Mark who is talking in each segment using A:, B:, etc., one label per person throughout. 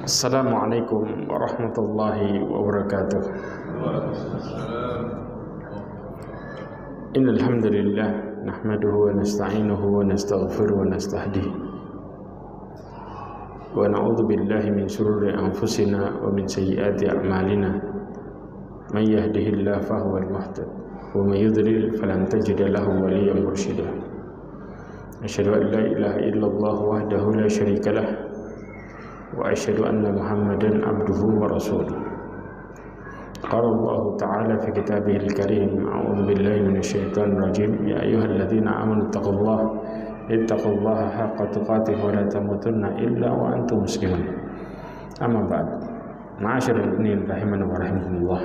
A: Assalamualaikum warahmatullahi wabarakatuh. Innal hamdalillah nahmaduhu wa nasta'inuhu wa nastaghfiruhu wa nastahdihi wa na'udzu billahi min shururi anfusina wa min sayyiati a'malina. May yahdihillahu fahuwal muhtadi wa may yudlil falan tajida lahu waliyyan mursyida. Asyhadu an la ilaha illallah wahdahu la syarika lah wa asyhadu anna Muhammadan abduhu wa rasuluh. Qala Allah Ta'ala fi kitabihil karim, a'udzu billahi minasyaitonir rajim, ya ayyuhalladzina amanu ittaqullaha haqqa tuqatih wa la tamutunna illa wa antum muslimun. Amma ba'd. Ma'asyiral mu'minin rahimani wa rahimakumullah.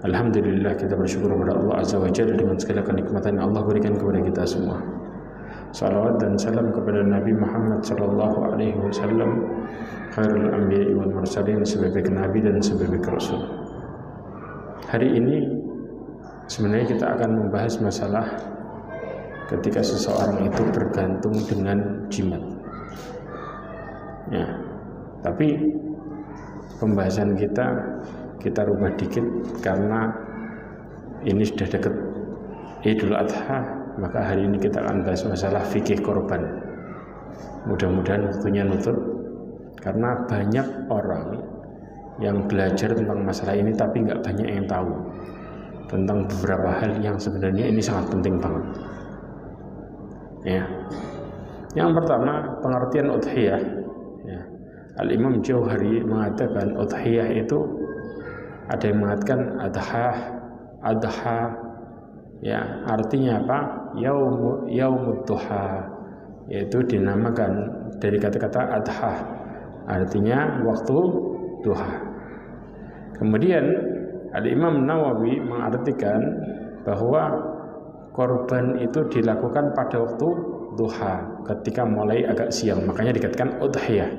A: Alhamdulillah, kita bersyukur kepada Allah Azza wa Jalla dengan segala kenikmatan yang Allah berikan kepada kita semua. Salawat dan salam kepada Nabi Muhammad sallallahu alaihi wasallam, khairul anbiya'i wal mursalin, sebaik nabi dan sebaik rasul. Hari ini sebenarnya kita akan membahas masalah ketika seseorang itu bergantung dengan jimat. Ya, tapi pembahasan kita rubah dikit karena ini sudah dekat Idul Adha. Maka hari ini kita akan bahas masalah fikih korban. Mudah-mudahan waktunya nutut, karena banyak orang yang belajar tentang masalah ini tapi nggak banyak yang tahu tentang beberapa hal yang sebenarnya ini sangat penting banget. Ya. Yang pertama, pengertian udhiyah. Ya. Al-Imam Jauhari mengatakan udhiyah itu ada yang mengatakan adha. Ya, artinya apa? Yaumud duha, yaitu dinamakan dari kata-kata adha, artinya waktu duha. Kemudian Al-Imam Nawawi mengartikan bahwa korban itu dilakukan pada waktu duha, ketika mulai agak siang, makanya dikatakan udhiyah.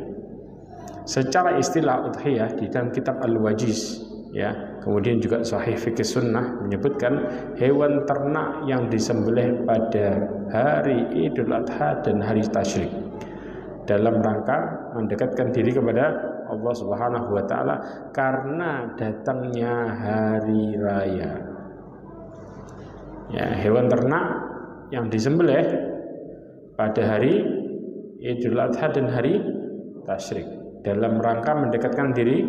A: Secara istilah udhiyah di dalam kitab Al-Wajiz, ya, kemudian juga Sahih Fikih Sunnah menyebutkan hewan ternak yang disembelih pada hari Idul Adha dan hari Tasyrik dalam rangka mendekatkan diri kepada Allah Subhanahu wa Ta'ala karena datangnya hari raya. Ya, hewan ternak yang disembelih pada hari Idul Adha dan hari Tasyrik dalam rangka mendekatkan diri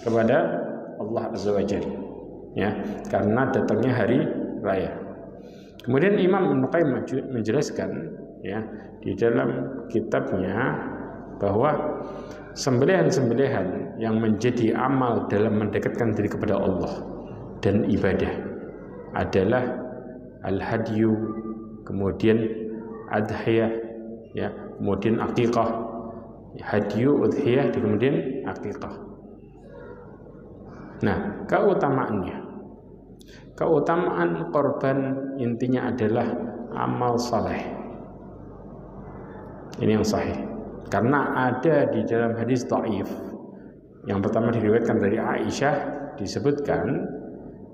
A: kepada Allah Azza wa Jalla, ya, karena datangnya hari raya. Kemudian Imam Ibnu Qayyim menjelaskan, ya, di dalam kitabnya bahwa sembelihan-sembelihan yang menjadi amal dalam mendekatkan diri kepada Allah dan ibadah adalah al-hadyu, kemudian adhiyah, ya, kemudian aqiqah. Hadyu, udhiyah, kemudian aqiqah. Nah, keutamaan korban intinya adalah amal saleh. Ini yang sahih. Karena ada di dalam hadis dhaif. Yang pertama diriwayatkan dari Aisyah, disebutkan,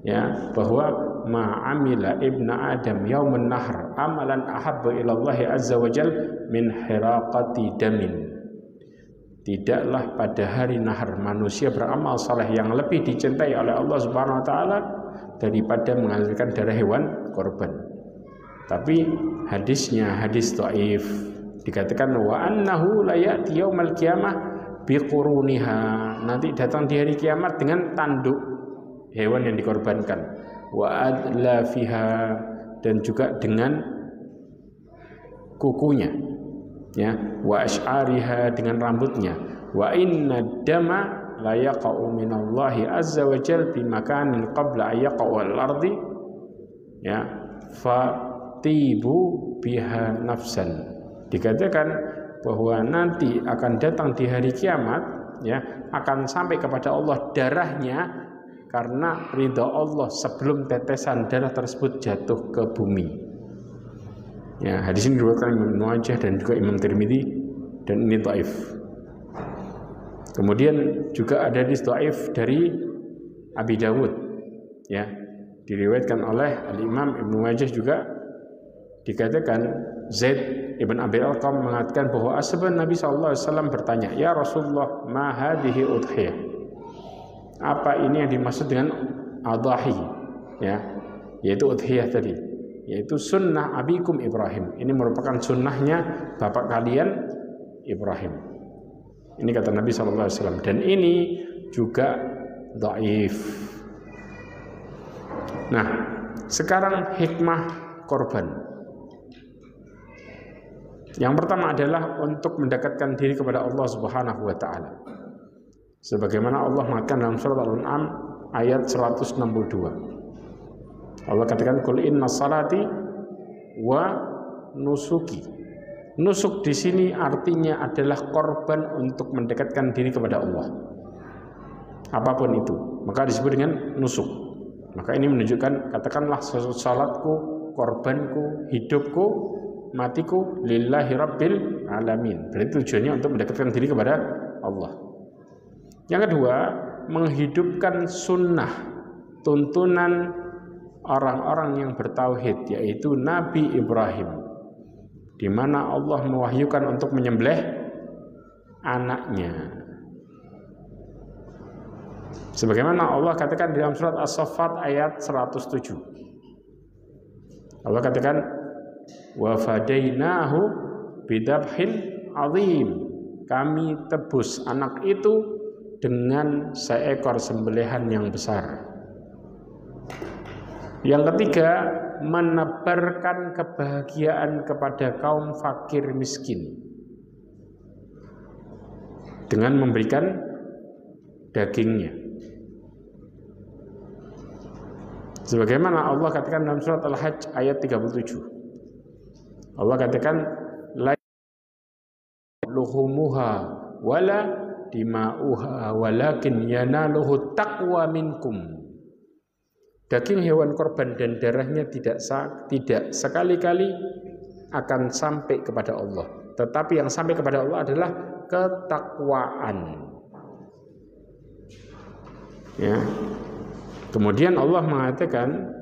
A: ya, bahwa ma'amila ibnu Adam yaumun nahr amalan ahabba ila Allah azza wa jal min hiraqati damin. Tidaklah pada hari nahar manusia beramal saleh yang lebih dicintai oleh Allah Subhanahu wa Ta'ala daripada mengalirkan darah hewan korban. Tapi hadisnya hadis dhaif. Dikatakan wa annahu la ya'ti yaumal qiyamah biquruniha. Nanti datang di hari kiamat dengan tanduk hewan yang dikorbankan. Wa adlafiha, dan juga dengan kukunya, ya, wa asy'ariha, dengan rambutnya. Wa inna dama la yaqa'u minallahi azza wa jalla bi makanin qabla an yaqa'u al-ardi, ya, fatibu biha nafsan. Dikatakan bahwa nanti akan datang di hari kiamat, ya, akan sampai kepada Allah darahnya karena ridha Allah sebelum tetesan darah tersebut jatuh ke bumi. Ya, hadis ini diriwayatkan Imam Majah dan juga Imam Tirmidzi, dan ini dhaif. Kemudian juga ada hadis dhaif dari Abi Dawud, ya, diriwayatkan oleh Al-Imam Ibnu Majah juga, dikatakan Zaid ibn Abi Arqam mengatakan bahwa asbab Nabi SAW bertanya, ya Rasulullah, ma hadhihi udhiyah? Apa ini yang dimaksud dengan adahi? Ya, yaitu udhiyah tadi, yaitu sunnah abikum Ibrahim. Ini merupakan sunnahnya bapak kalian Ibrahim. Ini kata Nabi SAW, dan ini juga dhaif. Nah, sekarang hikmah korban. Yang pertama adalah untuk mendekatkan diri kepada Allah Subhanahu wa taala. Sebagaimana Allah mengatakan dalam surat Al-An'am ayat 162. Allah katakan, "Qul inna salati wa nusuki." Nusuk di sini artinya adalah korban untuk mendekatkan diri kepada Allah. Apapun itu, maka disebut dengan nusuk. Maka ini menunjukkan, katakanlah salatku, korbanku, hidupku, matiku lillahi rabbil alamin. Berarti tujuannya untuk mendekatkan diri kepada Allah. Yang kedua, menghidupkan sunnah, tuntunan orang-orang yang bertauhid, yaitu Nabi Ibrahim, di mana Allah mewahyukan untuk menyembelih anaknya. Sebagaimana Allah katakan dalam surat As-Saffat ayat 107. Allah katakan, wa fadainahu bidabhin azim. Kami tebus anak itu dengan seekor sembelihan yang besar. Yang ketiga, menebarkan kebahagiaan kepada kaum fakir miskin dengan memberikan dagingnya. Sebagaimana Allah katakan dalam surat Al-Hajj ayat 37. Allah katakan, la luhumuha wala dima'uha walakin yanaluhu taqwa minkum. Daging hewan korban dan darahnya tidak sekali-kali akan sampai kepada Allah, tetapi yang sampai kepada Allah adalah ketakwaan. Ya. Kemudian Allah mengatakan,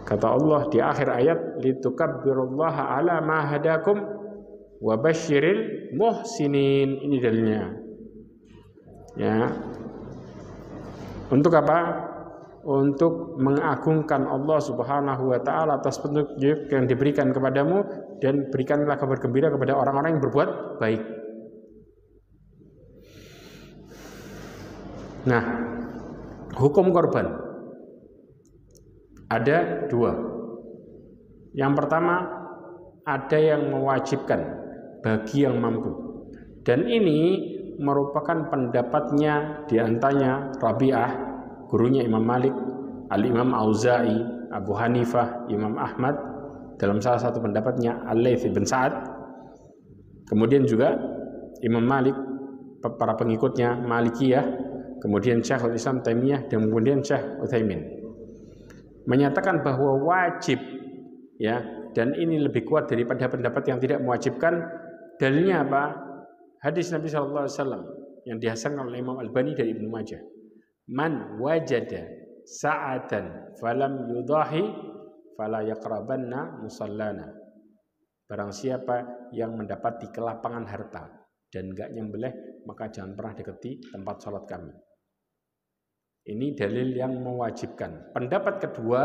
A: kata Allah di akhir ayat, litukabbirullaha ala ma hadakum wa basyiril muhsinin. Ini dalilnya. Ya. Untuk apa? Untuk mengagungkan Allah Subhanahu wa taala atas petunjuk yang diberikan kepadamu, dan berikanlah kabar gembira kepada orang-orang yang berbuat baik. Nah, hukum korban ada dua. Yang pertama, ada yang mewajibkan bagi yang mampu, dan ini merupakan pendapatnya diantaranya Rabi'ah, gurunya Imam Malik, Al-Imam Auza'i, Abu Hanifah, Imam Ahmad, dalam salah satu pendapatnya Al-Laits bin Sa'ad, kemudian juga Imam Malik, para pengikutnya Malikiyah, kemudian Syekhul Islam Taimiyah, dan kemudian Syekh Utsaimin, menyatakan bahwa wajib, ya, dan ini lebih kuat daripada pendapat yang tidak mewajibkan. Dalilnya apa? Hadis Nabi SAW yang dihasankan oleh Imam Al-Albani dari Ibnu Majah. Man wajada sa'atan falam yudahi fala yaqrabanna musallana. Barang siapa yang mendapati kelapangan harta dan enggak nyembelih, maka jangan pernah dekati tempat sholat kami. Ini dalil yang mewajibkan. Pendapat kedua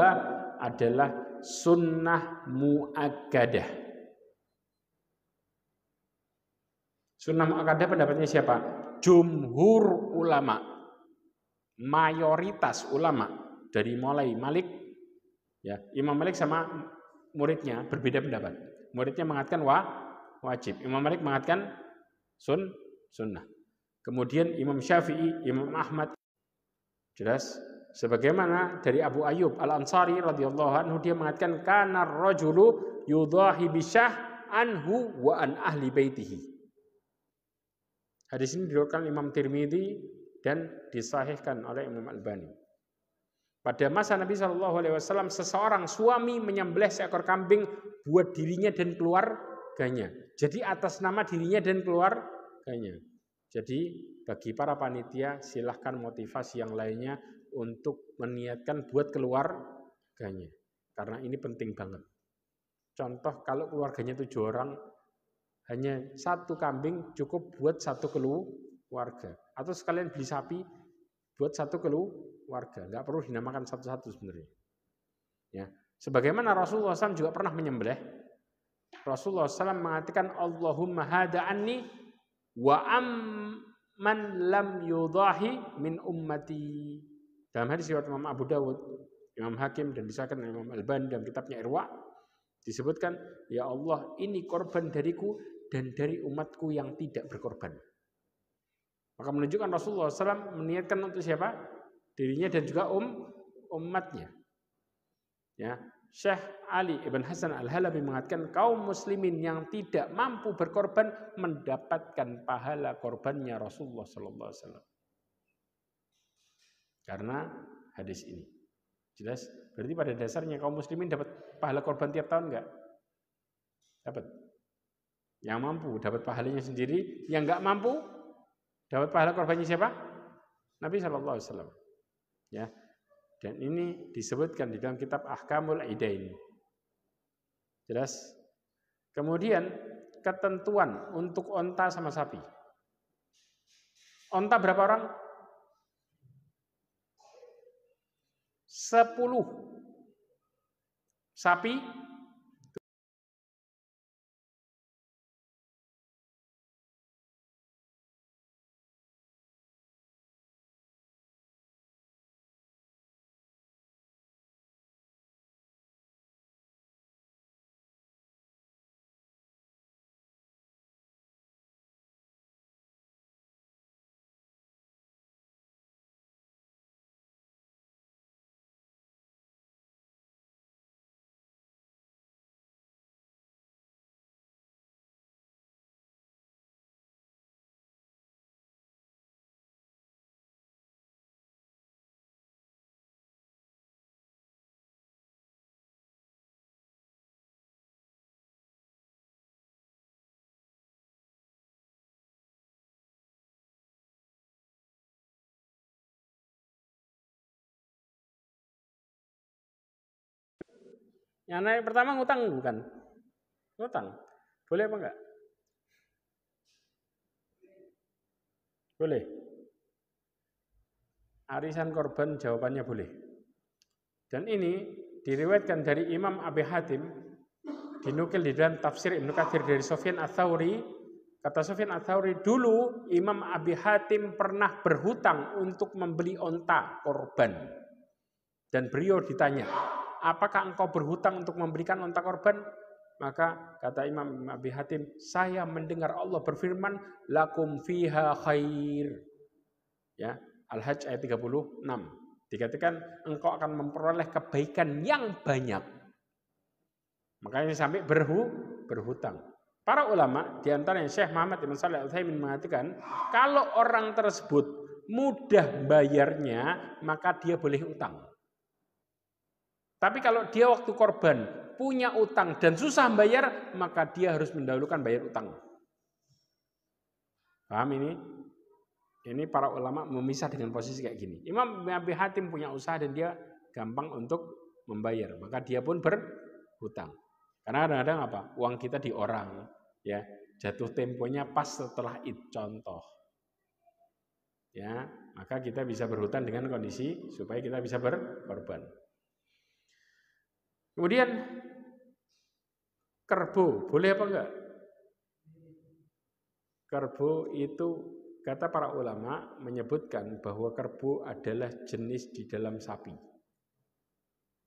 A: adalah sunnah muakkadah. Sunnah muakkadah pendapatnya siapa? Jumhur ulama, mayoritas ulama, dari mulai Malik, ya, Imam Malik sama muridnya berbeda pendapat. Muridnya mengatakan wajib, Imam Malik mengatakan sunnah. Kemudian Imam Syafi'i, Imam Ahmad, jelas. Sebagaimana dari Abu Ayyub Al-Ansari radhiyallahu anhu, dia mengatakan kana ar-rajulu yudahi bisyah anhu wa an ahli baitihi. Hadis ini diriwayatkan Imam Tirmidzi dan disahihkan oleh Imam Albani. Pada masa Nabi SAW, seseorang suami menyembelih seekor kambing buat dirinya dan keluarganya. Jadi atas nama dirinya dan keluarganya. Jadi bagi para panitia, silahkan motivasi yang lainnya untuk meniatkan buat keluarganya. Karena ini penting banget. Contoh kalau keluarganya 7 orang, hanya 1 kambing cukup buat 1 keluarga. Atau sekalian beli sapi buat 1 keluarga. Nggak perlu dinamakan satu-satu sebenarnya. Ya. Sebagaimana Rasulullah SAW juga pernah menyembelih. Rasulullah SAW mengatakan, Allahumma hada anni wa amman lam yudahi min ummati. Dalam hadis riwayat Imam Abu Dawud, Imam Hakim, dan disahkan Imam Albani dalam kitabnya Irwa, disebutkan, ya Allah, ini korban dariku dan dari umatku yang tidak berkorban. Maka menunjukkan Rasulullah SAW meniatkan untuk siapa? Dirinya dan juga umatnya. Ya, Syekh Ali Ibn Hasan Al-Halabi mengatakan kaum muslimin yang tidak mampu berkorban mendapatkan pahala korbannya Rasulullah SAW. Karena hadis ini. Jelas? Berarti pada dasarnya kaum muslimin dapat pahala korban tiap tahun enggak? Dapat. Yang mampu dapat pahalanya sendiri, yang enggak mampu dapat pahala korbannya siapa? Nabi SAW. Ya. Dan ini disebutkan di dalam kitab Ahkamul Idain. Jelas? Kemudian ketentuan untuk onta sama sapi. Onta berapa orang? 10. Sapi yang naik pertama ngutang bukan? Ngutang. Boleh apa enggak? Boleh. Arisan korban jawabannya boleh. Dan ini diriwayatkan dari Imam Abi Hatim, dinukil di dalam tafsir Ibnu Katsir dari Sufyan Ats-Tsauri. Kata Sufyan Ats-Tsauri, dulu Imam Abi Hatim pernah berhutang untuk membeli onta korban. Dan beliau ditanya, apakah engkau berhutang untuk memberikan onta korban? Maka kata Imam Abi Hatim, saya mendengar Allah berfirman, lakum fiha khair. Ya, Al-Hajj ayat 36. Dikatakan engkau akan memperoleh kebaikan yang banyak. Makanya sampai berhutang. Para ulama, diantaranya Syekh Muhammad Ibn Shalih Al-Utsaimin mengatakan, kalau orang tersebut mudah bayarnya, maka dia boleh utang. Tapi kalau dia waktu korban punya utang dan susah bayar, maka dia harus mendahulukan bayar utang. Paham ini? Ini para ulama memisah dengan posisi kayak gini. Imam Abi Hatim punya usaha dan dia gampang untuk membayar, maka dia pun berhutang. Karena kadang-kadang apa? Uang kita di orang, ya, jatuh temponya pas setelah Id, contoh. Ya, maka kita bisa berhutang dengan kondisi supaya kita bisa berkorban. Kemudian kerbau, boleh apa enggak? Kerbau itu kata para ulama menyebutkan bahwa kerbau adalah jenis di dalam sapi.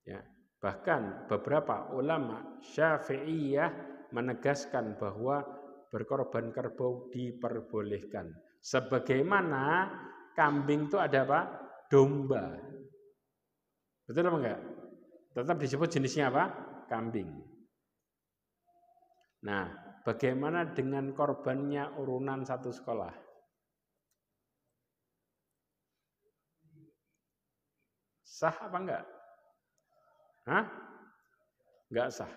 A: Ya, bahkan beberapa ulama Syafi'iyah menegaskan bahwa berkorban kerbau diperbolehkan. Sebagaimana kambing itu ada apa? Domba. Betul apa enggak? Tetap disebut jenisnya apa? Kambing. Nah, bagaimana dengan korbannya urunan satu sekolah? Sah apa enggak? Hah? Enggak sah.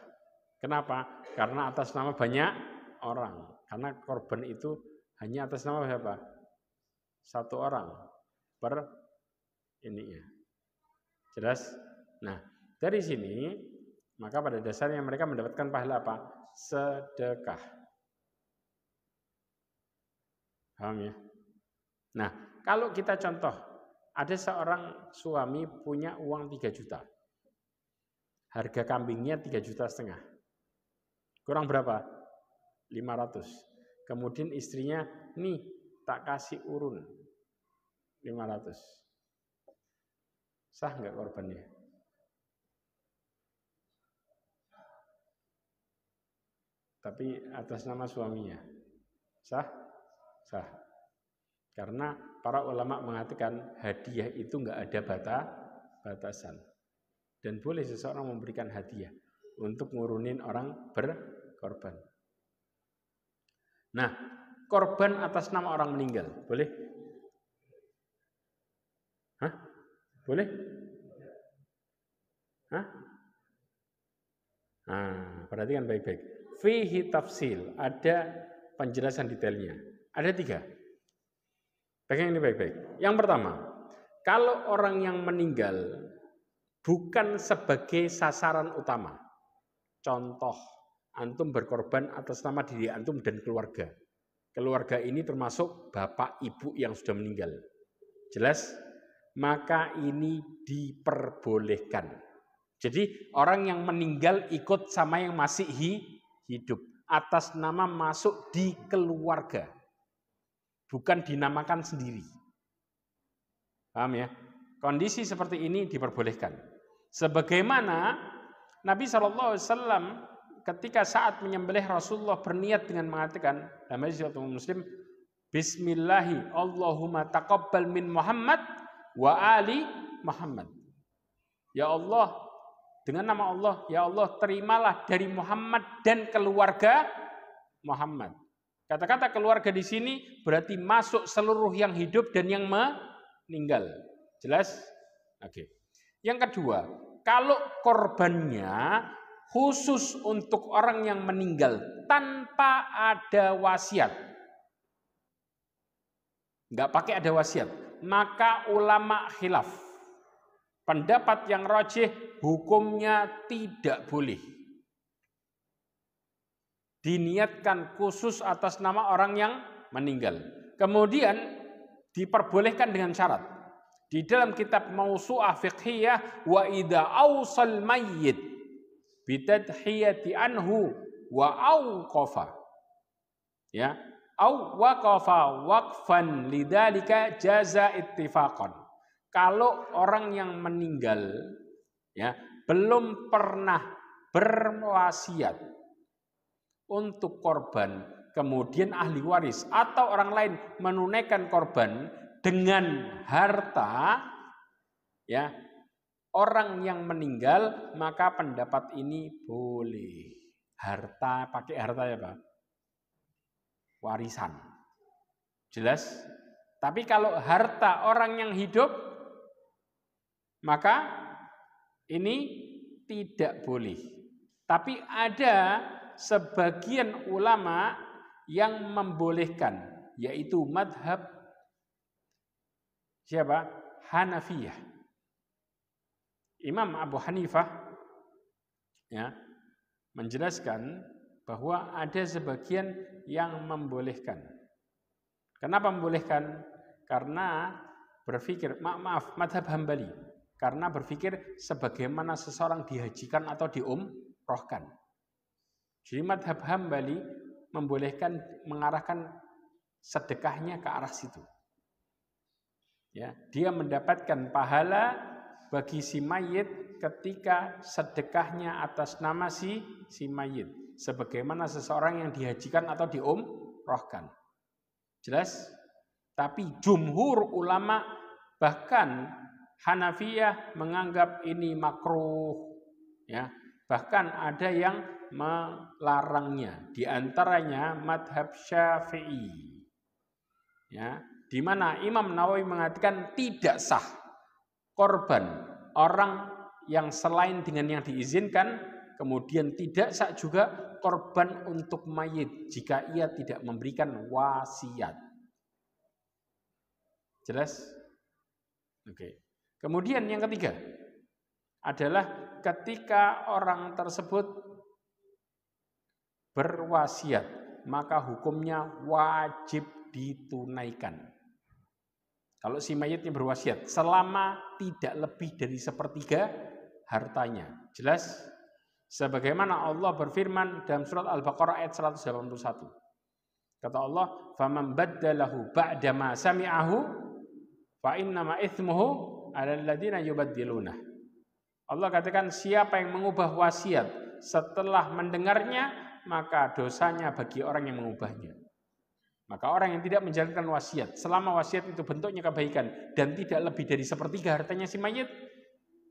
A: Kenapa? Karena atas nama banyak orang. Karena korban itu hanya atas nama siapa? Satu orang per ininya. Jelas? Nah, dari sini Maka pada dasarnya mereka mendapatkan pahala apa? Sedekah. Paham ya? Nah, kalau kita contoh, ada seorang suami punya uang 3 juta. Harga kambingnya 3,5 juta. Kurang berapa? 500. Kemudian istrinya, nih tak kasih urun 500. Sah nggak korbannya? Tapi atas nama suaminya. Sah? Sah. Karena para ulama mengatakan hadiah itu nggak ada batasan. Dan boleh seseorang memberikan hadiah untuk ngurunin orang berkorban. Nah, korban atas nama orang meninggal, boleh? Hah? Boleh? Hah? Nah, perhatikan baik-baik. Fihi tafsil, ada penjelasan detailnya. Ada 3. Pegang ini baik-baik. Yang pertama, kalau orang yang meninggal bukan sebagai sasaran utama. Contoh, antum berkorban atas nama diri antum dan keluarga. Keluarga ini termasuk bapak ibu yang sudah meninggal. Jelas? Maka ini diperbolehkan. Jadi orang yang meninggal ikut sama yang masih hidup. Atas nama masuk di keluarga. Bukan dinamakan sendiri. Paham ya? Kondisi seperti ini diperbolehkan. Sebagaimana Nabi SAW ketika saat menyembelih Rasulullah berniat dengan mengatakan dalam hadis riwayat Muslim, Bismillahi Allahumma taqabbal min Muhammad wa ali Muhammad. Ya Allah, dengan nama Allah, ya Allah terimalah dari Muhammad dan keluarga Muhammad. Kata-kata keluarga di sini berarti masuk seluruh yang hidup dan yang meninggal. Jelas? Oke. Yang kedua, kalau korbannya khusus untuk orang yang meninggal tanpa ada wasiat, nggak pakai ada wasiat, maka ulama khilaf. Pendapat yang rajih hukumnya tidak boleh. Diniatkan khusus atas nama orang yang meninggal. Kemudian diperbolehkan dengan syarat. Di dalam kitab Mausu'ah Fiqhiyah, wa idza awsal mayyit bitadhiyati anhu wa awqafa. Ya, au waqafa waqfan lidzalika jaza ittifaqan. Kalau orang yang meninggal ya belum pernah berwasiat untuk korban, kemudian ahli waris atau orang lain menunaikan korban dengan harta ya orang yang meninggal, maka pendapat ini boleh. Harta, pakai harta ya Pak? Warisan. Jelas? Tapi kalau harta orang yang hidup, maka ini tidak boleh. Tapi ada sebagian ulama yang membolehkan, yaitu madhab siapa? Hanafiyah. Imam Abu Hanifah ya menjelaskan bahwa ada sebagian yang membolehkan. Kenapa membolehkan? Karena berpikir, maaf, madhab Hambali. Karena berpikir sebagaimana seseorang dihajikan atau diumrohkan. Jadi madhab Hambali membolehkan mengarahkan sedekahnya ke arah situ. Ya, dia mendapatkan pahala bagi si mayit ketika sedekahnya atas nama si mayit, sebagaimana seseorang yang dihajikan atau diumrohkan. Jelas? Tapi jumhur ulama bahkan Hanafiyah menganggap ini makruh. Ya, bahkan ada yang melarangnya. Di antaranya madhab Syafi'i. Ya, di mana Imam Nawawi mengatakan tidak sah korban orang yang selain dengan yang diizinkan, kemudian tidak sah juga korban untuk mayit jika ia tidak memberikan wasiat. Jelas? Oke. Kemudian yang ketiga, adalah ketika orang tersebut berwasiat, maka hukumnya wajib ditunaikan. Kalau si mayitnya berwasiat, selama tidak lebih dari sepertiga hartanya. Jelas? Sebagaimana Allah berfirman dalam surat Al-Baqarah ayat 181. Kata Allah, "Faman baddalahu ba'da ma sami'ahu fa innama itsmuhu 'alal ladzina yubaddilunah." Allah katakan, siapa yang mengubah wasiat setelah mendengarnya, maka dosanya bagi orang yang mengubahnya. Maka orang yang tidak menjalankan wasiat, selama wasiat itu bentuknya kebaikan dan tidak lebih dari sepertiga hartanya si mayit,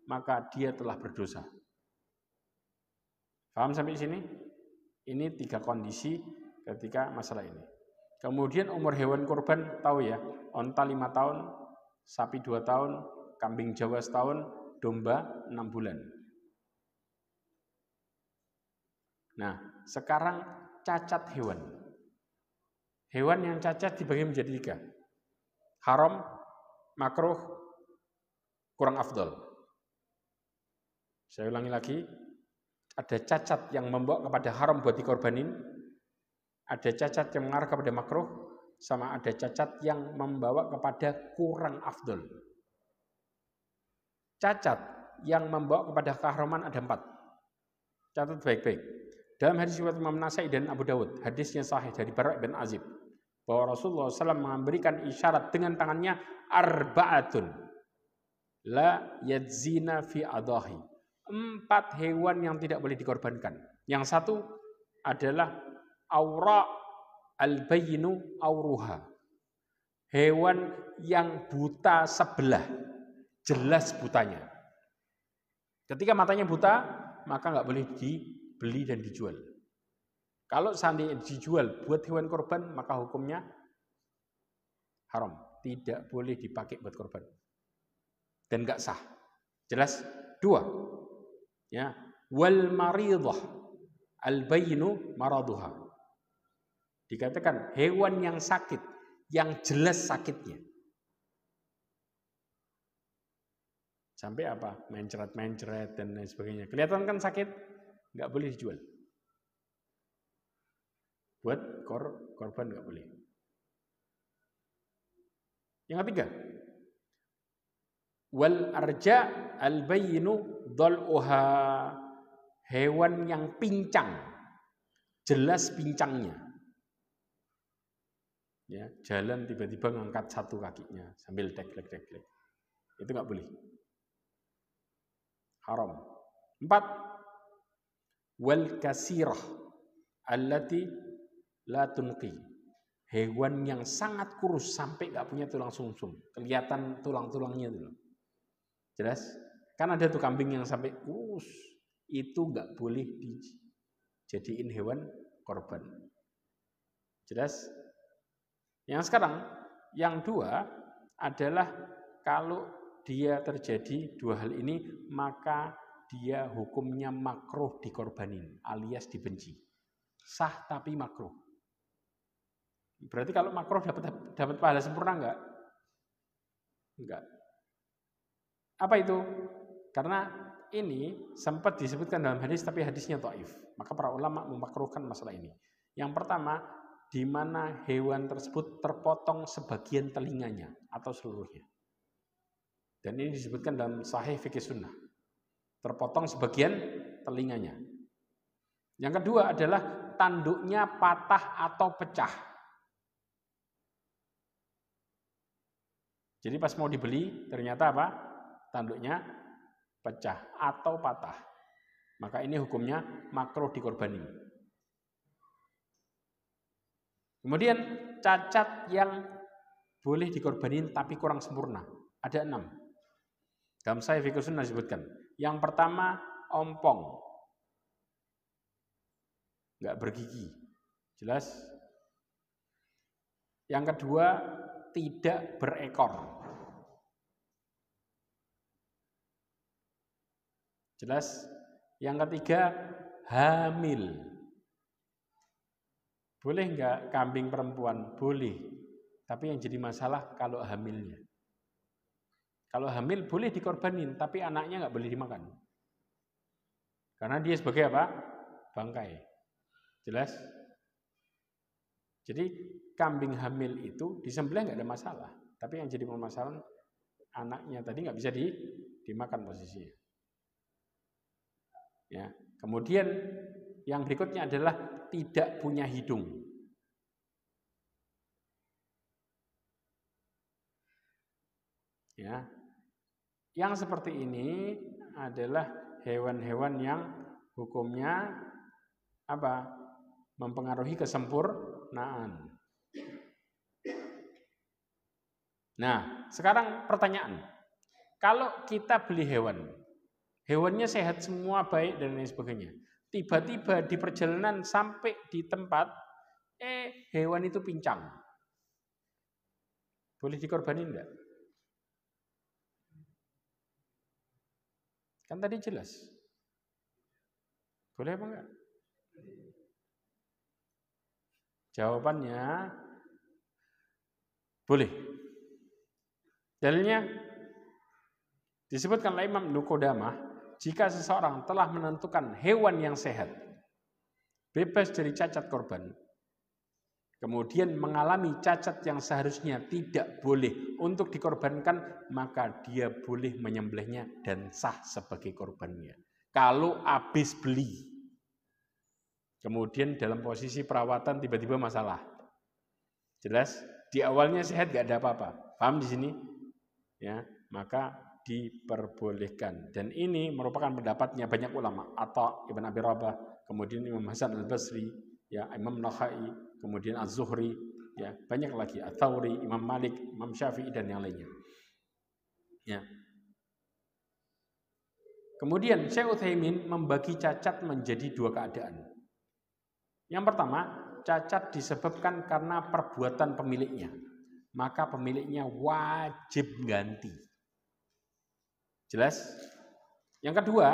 A: maka dia telah berdosa. Paham sampai sini? Ini 3 kondisi ketika masalah ini. Kemudian umur hewan kurban tahu ya, onta 5 tahun, sapi 2 tahun, kambing Jawa setahun, domba 6 bulan. Nah, sekarang cacat hewan. Hewan yang cacat dibagi menjadi 3. Haram, makruh, kurang afdol. Saya ulangi lagi. Ada cacat yang membawa kepada haram buat dikorbanin. Ada cacat yang mengarah kepada makruh. Sama ada cacat yang membawa kepada kurang afdol. Cacat yang membawa kepada keharaman ada 4. Catat baik-baik. Dalam hadis riwayat Imam Nasai dan Abu Dawud, hadisnya sahih dari Bara' bin Azib, bahwa Rasulullah SAW memberikan isyarat dengan tangannya, arba'atun la yadzina fi adahi. 4 hewan yang tidak boleh dikorbankan. Yang 1 adalah aura al-bayinu auruha. Hewan yang buta sebelah, jelas butanya. Ketika matanya buta, maka nggak boleh dibeli dan dijual. Kalau seandainya dijual buat hewan korban, maka hukumnya haram. Tidak boleh dipakai buat korban. Dan nggak sah. Jelas? 2. Ya, wal maridhah al-bayinu maraduha. Dikatakan hewan yang sakit, yang jelas sakitnya. Sampai apa? Mencret-mencret dan lain sebagainya. Kelihatan kan sakit? Nggak boleh dijual. Buat korban nggak boleh. Yang ketiga, wal arja al bayinu dhal'uha, hewan yang pincang, jelas pincangnya. Ya, jalan tiba-tiba ngangkat 1 kakinya sambil tek-tek. Itu nggak boleh. Haram. 4, wal kasirah allati la tunqi, hewan yang sangat kurus sampai nggak punya tulang sumsum, kelihatan tulang-tulangnya itu. Jelas? Kan ada tuh kambing yang sampai kurus, itu nggak boleh dijadiin hewan korban. Jelas? Yang sekarang, yang 2 adalah kalau dia terjadi 2 hal ini, maka dia hukumnya makruh dikorbanin, alias dibenci. Sah tapi makruh. Berarti kalau makruh dapat pahala sempurna enggak? Enggak. Apa itu? Karena ini sempat disebutkan dalam hadis, tapi hadisnya dhaif. Maka para ulama memakruhkan masalah ini. Yang pertama, di mana hewan tersebut terpotong sebagian telinganya atau seluruhnya. Dan ini disebutkan dalam Sahih Fikih Sunnah. Terpotong sebagian telinganya. Yang kedua adalah tanduknya patah atau pecah. Jadi pas mau dibeli, ternyata apa? Tanduknya pecah atau patah. Maka ini hukumnya makruh dikorbani. Kemudian cacat yang boleh dikorbanin tapi kurang sempurna. Ada 6. Dalam Sahih Fikih Sunnah disebutkan. Yang pertama, ompong. Nggak bergigi. Jelas? Yang kedua, tidak berekor. Jelas? Yang ketiga, hamil. Boleh nggak kambing perempuan? Boleh. Tapi yang jadi masalah kalau hamilnya. Kalau hamil boleh dikorbanin, tapi anaknya nggak boleh dimakan. Karena dia sebagai apa? Bangkai. Jelas? Jadi kambing hamil itu disembelih nggak ada masalah. Tapi yang jadi permasalahan anaknya tadi nggak bisa dimakan posisinya. Ya. Kemudian yang berikutnya adalah tidak punya hidung. Ya. Yang seperti ini adalah hewan-hewan yang hukumnya apa? Mempengaruhi kesempurnaan. Nah, sekarang pertanyaan. Kalau kita beli hewan, hewannya sehat semua, baik dan lain sebagainya. Tiba-tiba di perjalanan sampai di tempat, hewan itu pincang. Boleh dikorbanin enggak? Kan tadi jelas. Boleh apa enggak? Jawabannya boleh. Dalilnya disebutkan oleh Imam Ibnu Qudamah, jika seseorang telah menentukan hewan yang sehat, bebas dari cacat korban, kemudian mengalami cacat yang seharusnya tidak boleh untuk dikorbankan, maka dia boleh menyembelihnya dan sah sebagai korbannya. Kalau habis beli, kemudian dalam posisi perawatan tiba-tiba masalah. Jelas? Di awalnya sehat gak ada apa-apa. Paham di sini? Ya, maka diperbolehkan. Dan ini merupakan pendapatnya banyak ulama. Atau Ibn Abi Rabah, kemudian Imam Hasan Al-Basri, ya, Imam Nakhai, kemudian Az-Zuhri, ya, banyak lagi. Ats-Tsauri, Imam Malik, Imam Syafi'i dan yang lainnya. Ya. Kemudian Syekh Utsaimin membagi cacat menjadi dua keadaan. Yang pertama, cacat disebabkan karena perbuatan pemiliknya. Maka pemiliknya wajib ganti. Jelas? Yang kedua,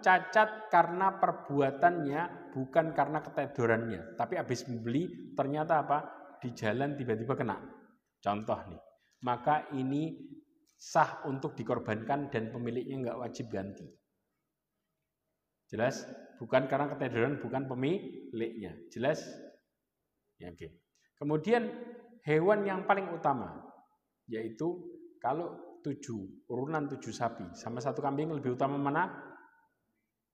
A: cacat karena perbuatannya bukan karena ketedorannya. Tapi habis membeli ternyata apa? Di jalan tiba-tiba kena. Contoh nih. Maka ini sah untuk dikorbankan dan pemiliknya nggak wajib ganti. Jelas? Bukan karena ketedoran, bukan pemiliknya. Jelas? Ya, oke. Kemudian hewan yang paling utama, yaitu kalau urunan 7 sapi sama 1 kambing, lebih utama mana?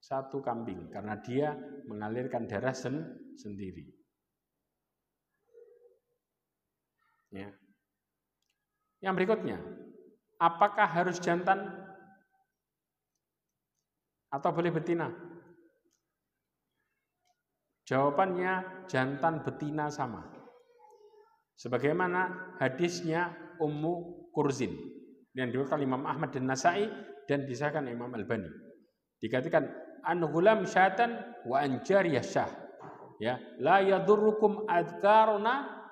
A: 1 kambing, karena dia mengalirkan darah sendiri. Ya. Yang berikutnya, apakah harus jantan atau boleh betina? Jawabannya jantan betina sama. Sebagaimana hadisnya Ummu Kurzin yang diriwayatkan Imam Ahmad dan Nasai dan disahkan Imam Albani. Dikatakan an ghulam syatan wa an jariyah syah. Ya, la yadurrukum adkaruna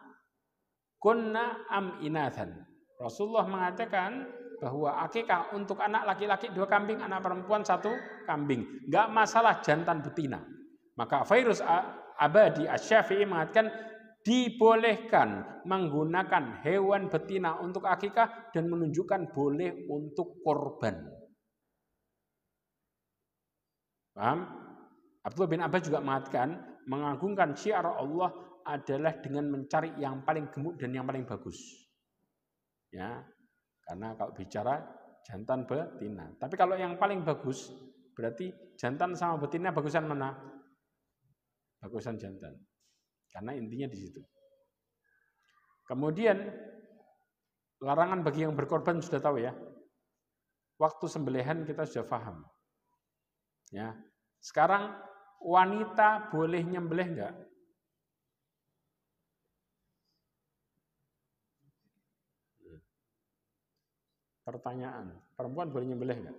A: kunna am inathan. Rasulullah mengatakan bahwa akikah untuk anak laki-laki 2 kambing, anak perempuan 1 kambing. Enggak masalah jantan betina. Maka Fairuz Abadi Asy-Syafi'i mengatakan dibolehkan menggunakan hewan betina untuk akikah dan menunjukkan boleh untuk korban. Paham? Abdullah bin Abbas juga mengatakan mengagungkan syiar Allah adalah dengan mencari yang paling gemuk dan yang paling bagus. Ya, karena kalau bicara jantan betina. Tapi kalau yang paling bagus berarti jantan sama betina bagusan mana? Bagusan jantan. Karena intinya di situ. Kemudian larangan bagi yang berkorban sudah tahu ya. Waktu sembelihan kita sudah paham. Ya. Sekarang wanita boleh nyembelih enggak? Pertanyaan, perempuan boleh nyembelih enggak?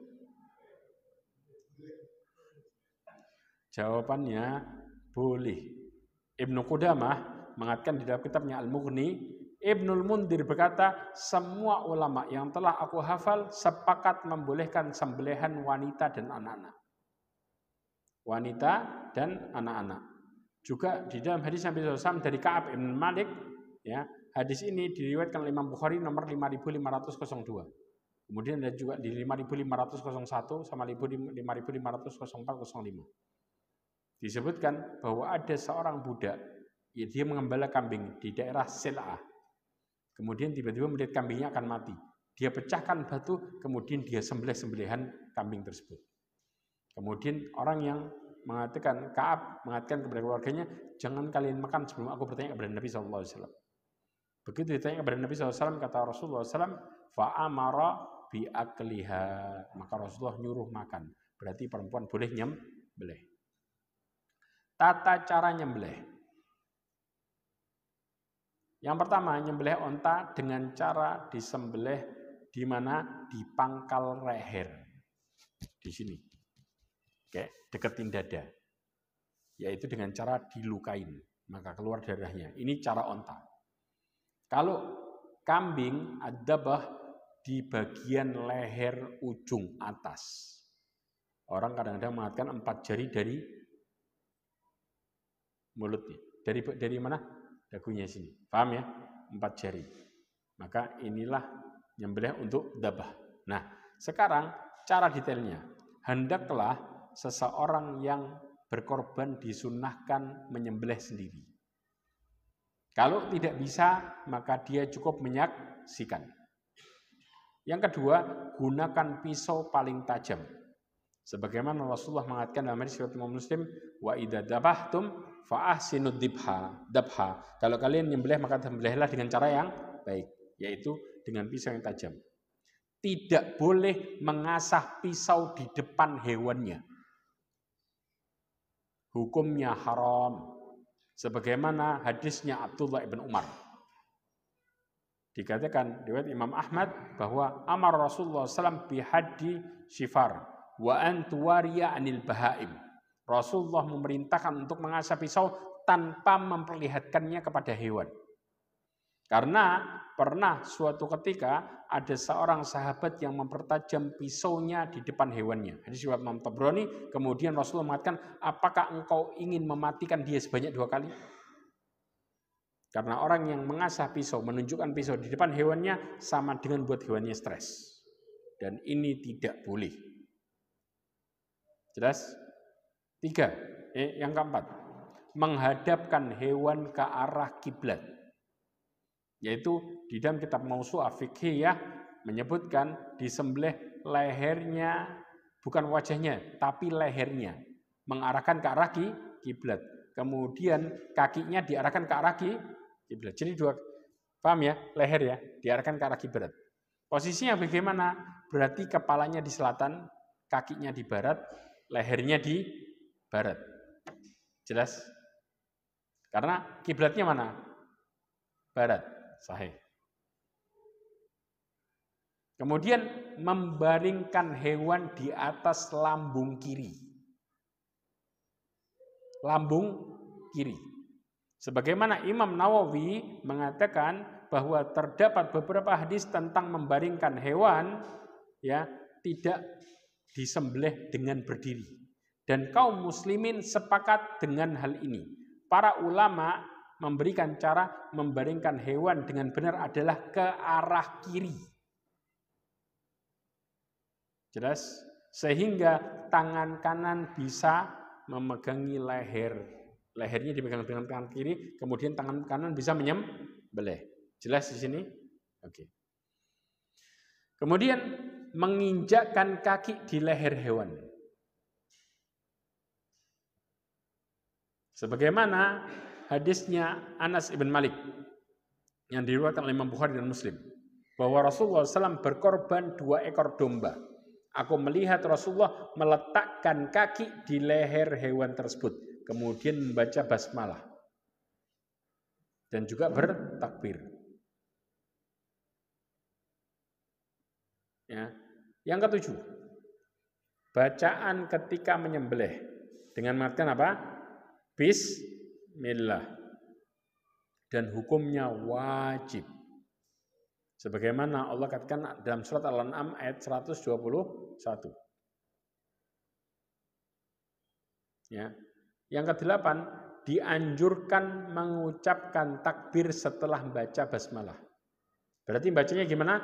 A: Jawabannya boleh. Ibnu Qudamah mengatakan di dalam kitabnya Al-Mughni, Ibnul Mundhir berkata, semua ulama yang telah aku hafal sepakat membolehkan sembelihan wanita dan anak-anak. Wanita dan anak-anak. Juga di dalam hadis Nabi SAW dari Ka'ab bin Malik, ya, hadis ini diriwayatkan oleh Imam Bukhari nomor 5502. Kemudian ada juga di 5501 sama 550405. disebutkan bahwa ada seorang budak, ya, dia mengembala kambing di daerah Sil'ah. Kemudian tiba-tiba melihat kambingnya akan mati. Dia pecahkan batu, kemudian dia sembelihan kambing tersebut. Kemudian orang yang mengatakan, Ka'ab mengatakan kepada keluarganya, jangan kalian makan sebelum aku bertanya kepada Nabi SAW. Begitu ditanya kepada Nabi SAW, kata Rasulullah SAW, fa'amara bi'akliha. Maka Rasulullah nyuruh makan. Berarti perempuan boleh nyembelih. Tata cara nyembelih. Yang pertama, nyembelih onta dengan cara disembelih di mana? Di pangkal leher. Di sini. Kayak deketin dada. Yaitu dengan cara dilukain. Maka keluar darahnya. Ini cara onta. Kalau kambing adzabah di bagian leher ujung atas. Orang kadang-kadang mengatakan 4 jari dari mulutnya. Dari mana? Dagunya sini. Paham ya? 4 jari. Maka inilah nyembelih untuk dzabah. Nah, sekarang cara detailnya. Hendaklah seseorang yang berkorban disunahkan menyembelih sendiri. Kalau tidak bisa, maka dia cukup menyaksikan. Yang kedua, gunakan pisau paling tajam. Sebagaimana Rasulullah mengatakan dalam hadis riwayat Imam Muslim, wa idza dzabhtum fa ahsinud dzabha. Kalau kalian nyembelih maka sembelihlah dengan cara yang baik, yaitu dengan pisau yang tajam. Tidak boleh mengasah pisau di depan hewannya. Hukumnya haram. Sebagaimana hadisnya Abdullah ibn Umar. Dikatakan riwayat Imam Ahmad bahwa amar Rasulullah SAW bihadi syifar wa antuwariya anil bahaim. Rasulullah memerintahkan untuk mengasah pisau tanpa memperlihatkannya kepada hewan. Karena pernah suatu ketika ada seorang sahabat yang mempertajam pisaunya di depan hewannya. Hadis riwayat Imam Tabrani. Kemudian Rasulullah mengatakan, apakah engkau ingin mematikan dia sebanyak 2 kali? Karena orang yang mengasah pisau, menunjukkan pisau di depan hewannya sama dengan buat hewannya stres. Dan ini tidak boleh. Jelas? 3. Yang keempat, menghadapkan hewan ke arah kiblat. Yaitu di dalam kitab Mausu'ah Fiqhiyah menyebutkan disembelih lehernya, bukan wajahnya, tapi lehernya. Mengarahkan ke arah kiblat. Kemudian kakinya diarahkan ke arah kiblat. Jadi 2, paham ya? Leher ya, diarahkan ke arah kiblat. Posisinya bagaimana? Berarti kepalanya di selatan, kakinya di barat, lehernya di barat. Jelas? Karena kiblatnya mana? Barat. Sahih. Kemudian membaringkan hewan di atas lambung kiri. Lambung kiri. Sebagaimana Imam Nawawi mengatakan bahwa terdapat beberapa hadis tentang membaringkan hewan, ya, tidak disembelih dengan berdiri. Dan kaum muslimin sepakat dengan hal ini. Para ulama memberikan cara membaringkan hewan dengan benar adalah ke arah kiri. Jelas? Sehingga tangan kanan bisa memegangi leher. Lehernya dipegang dengan tangan kiri, kemudian tangan kanan bisa menyembelih. Jelas di sini? Oke. Kemudian menginjakkan kaki di leher hewan. Sebagaimana hadisnya Anas ibn Malik yang diriwayatkan oleh Imam Bukhari dan Muslim, bahwa Rasulullah SAW berkorban 2 ekor domba. Aku melihat Rasulullah meletakkan kaki di leher hewan tersebut, kemudian membaca basmalah dan juga bertakbir. Ya. Yang ke-7, bacaan ketika menyembelih dengan mengatakan apa? Bismillah. Dan hukumnya wajib. Sebagaimana Allah katakan dalam surat Al-An'am ayat 121. Ya. Yang ke-8, dianjurkan mengucapkan takbir setelah membaca basmalah. Berarti bacanya gimana?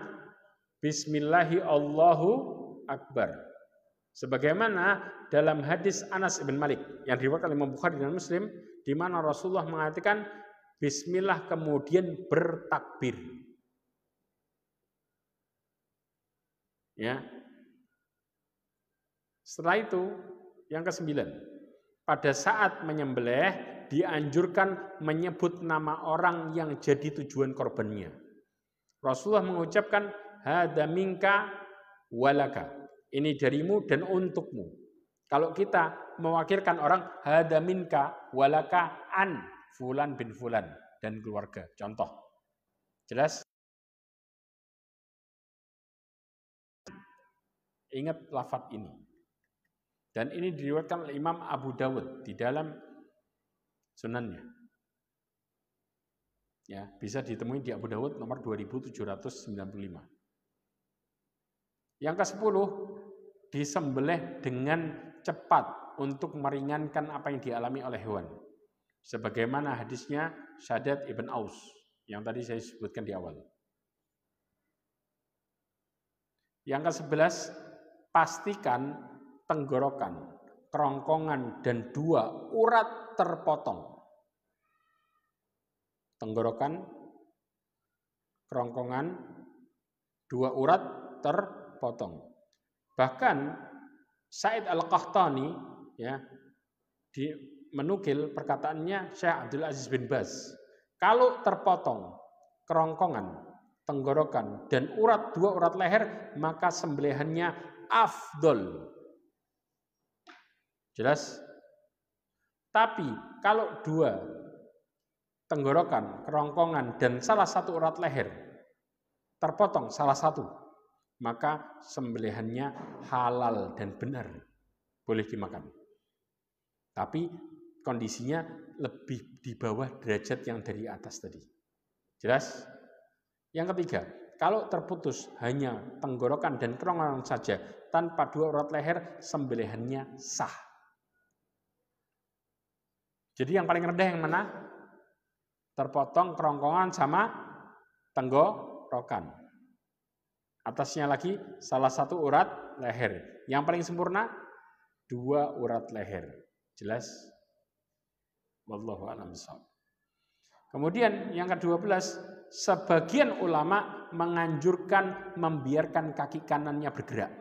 A: Bismillahi Allahu Akbar. Sebagaimana dalam hadis Anas bin Malik yang diriwayatkan oleh Imam Bukhari dan Muslim, di mana Rasulullah mengatakan bismillah kemudian bertakbir. Ya. Setelah itu yang ke-9, pada saat menyembelih dianjurkan menyebut nama orang yang jadi tujuan korbannya. Rasulullah mengucapkan hadza minka walaka. Ini darimu dan untukmu. Kalau kita mewakilkan orang hadza minka walaka an fulan bin fulan dan keluarga. Contoh. Jelas? Ingat lafaz ini. Dan ini diriwayatkan oleh Imam Abu Dawud di dalam sunannya. Ya, bisa ditemui di Abu Dawud nomor 2795. Yang ke-10, disembelih dengan cepat untuk meringankan apa yang dialami oleh hewan. Sebagaimana hadisnya Shaddad ibn Aus yang tadi saya sebutkan di awal. Yang ke-11, pastikan tenggorokan, kerongkongan, dan 2 urat terpotong. Tenggorokan, kerongkongan, 2 urat terpotong. Bahkan Sa'id Al-Qahtani ya menukil perkataannya Syekh Abdul Aziz bin Baz. Kalau terpotong kerongkongan, tenggorokan, dan 2 urat leher, maka sembelihannya afdol. Jelas? Tapi kalau 2 tenggorokan, kerongkongan, dan salah 1 urat leher terpotong salah 1, maka sembelihannya halal dan benar, boleh dimakan. Tapi kondisinya lebih di bawah derajat yang dari atas tadi. Jelas? Yang ketiga, kalau terputus hanya tenggorokan dan kerongkongan saja tanpa 2 urat leher, sembelihannya sah. Jadi yang paling rendah yang mana? Terpotong kerongkongan sama tenggorokan. Atasnya lagi salah 1 urat leher. Yang paling sempurna 2 urat leher. Jelas? Wallahu a'lam bishawab. Kemudian yang ke-12, sebagian ulama menganjurkan membiarkan kaki kanannya bergerak.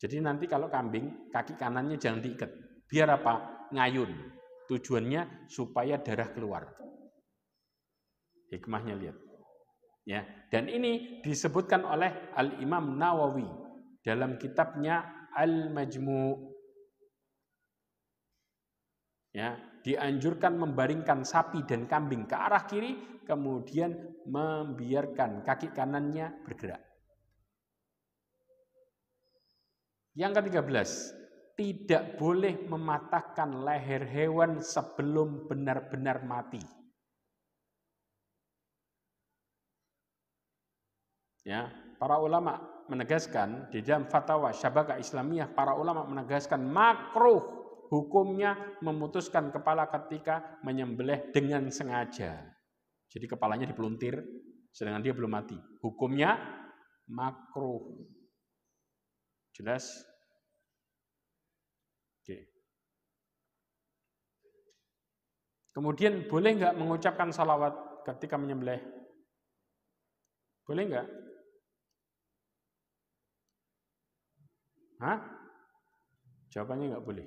A: Jadi nanti kalau kambing, kaki kanannya jangan diikat. Biar apa? Ngayun. Tujuannya supaya darah keluar. Hikmahnya lihat. Ya, dan ini disebutkan oleh Al-Imam Nawawi dalam kitabnya Al-Majmu'. Ya, dianjurkan membaringkan sapi dan kambing ke arah kiri, kemudian membiarkan kaki kanannya bergerak. Yang ke-13, tidak boleh mematahkan leher hewan sebelum benar-benar mati. Ya, para ulama menegaskan di dalam fatwa Syabakah Islamiyah, para ulama menegaskan makruh hukumnya memutuskan kepala ketika menyembelih dengan sengaja. Jadi kepalanya dipeluntir sedangkan dia belum mati. Hukumnya makruh. Jelas? Oke. Kemudian boleh nggak mengucapkan salawat ketika menyembelih? Boleh nggak? Hah? Jawabannya nggak boleh.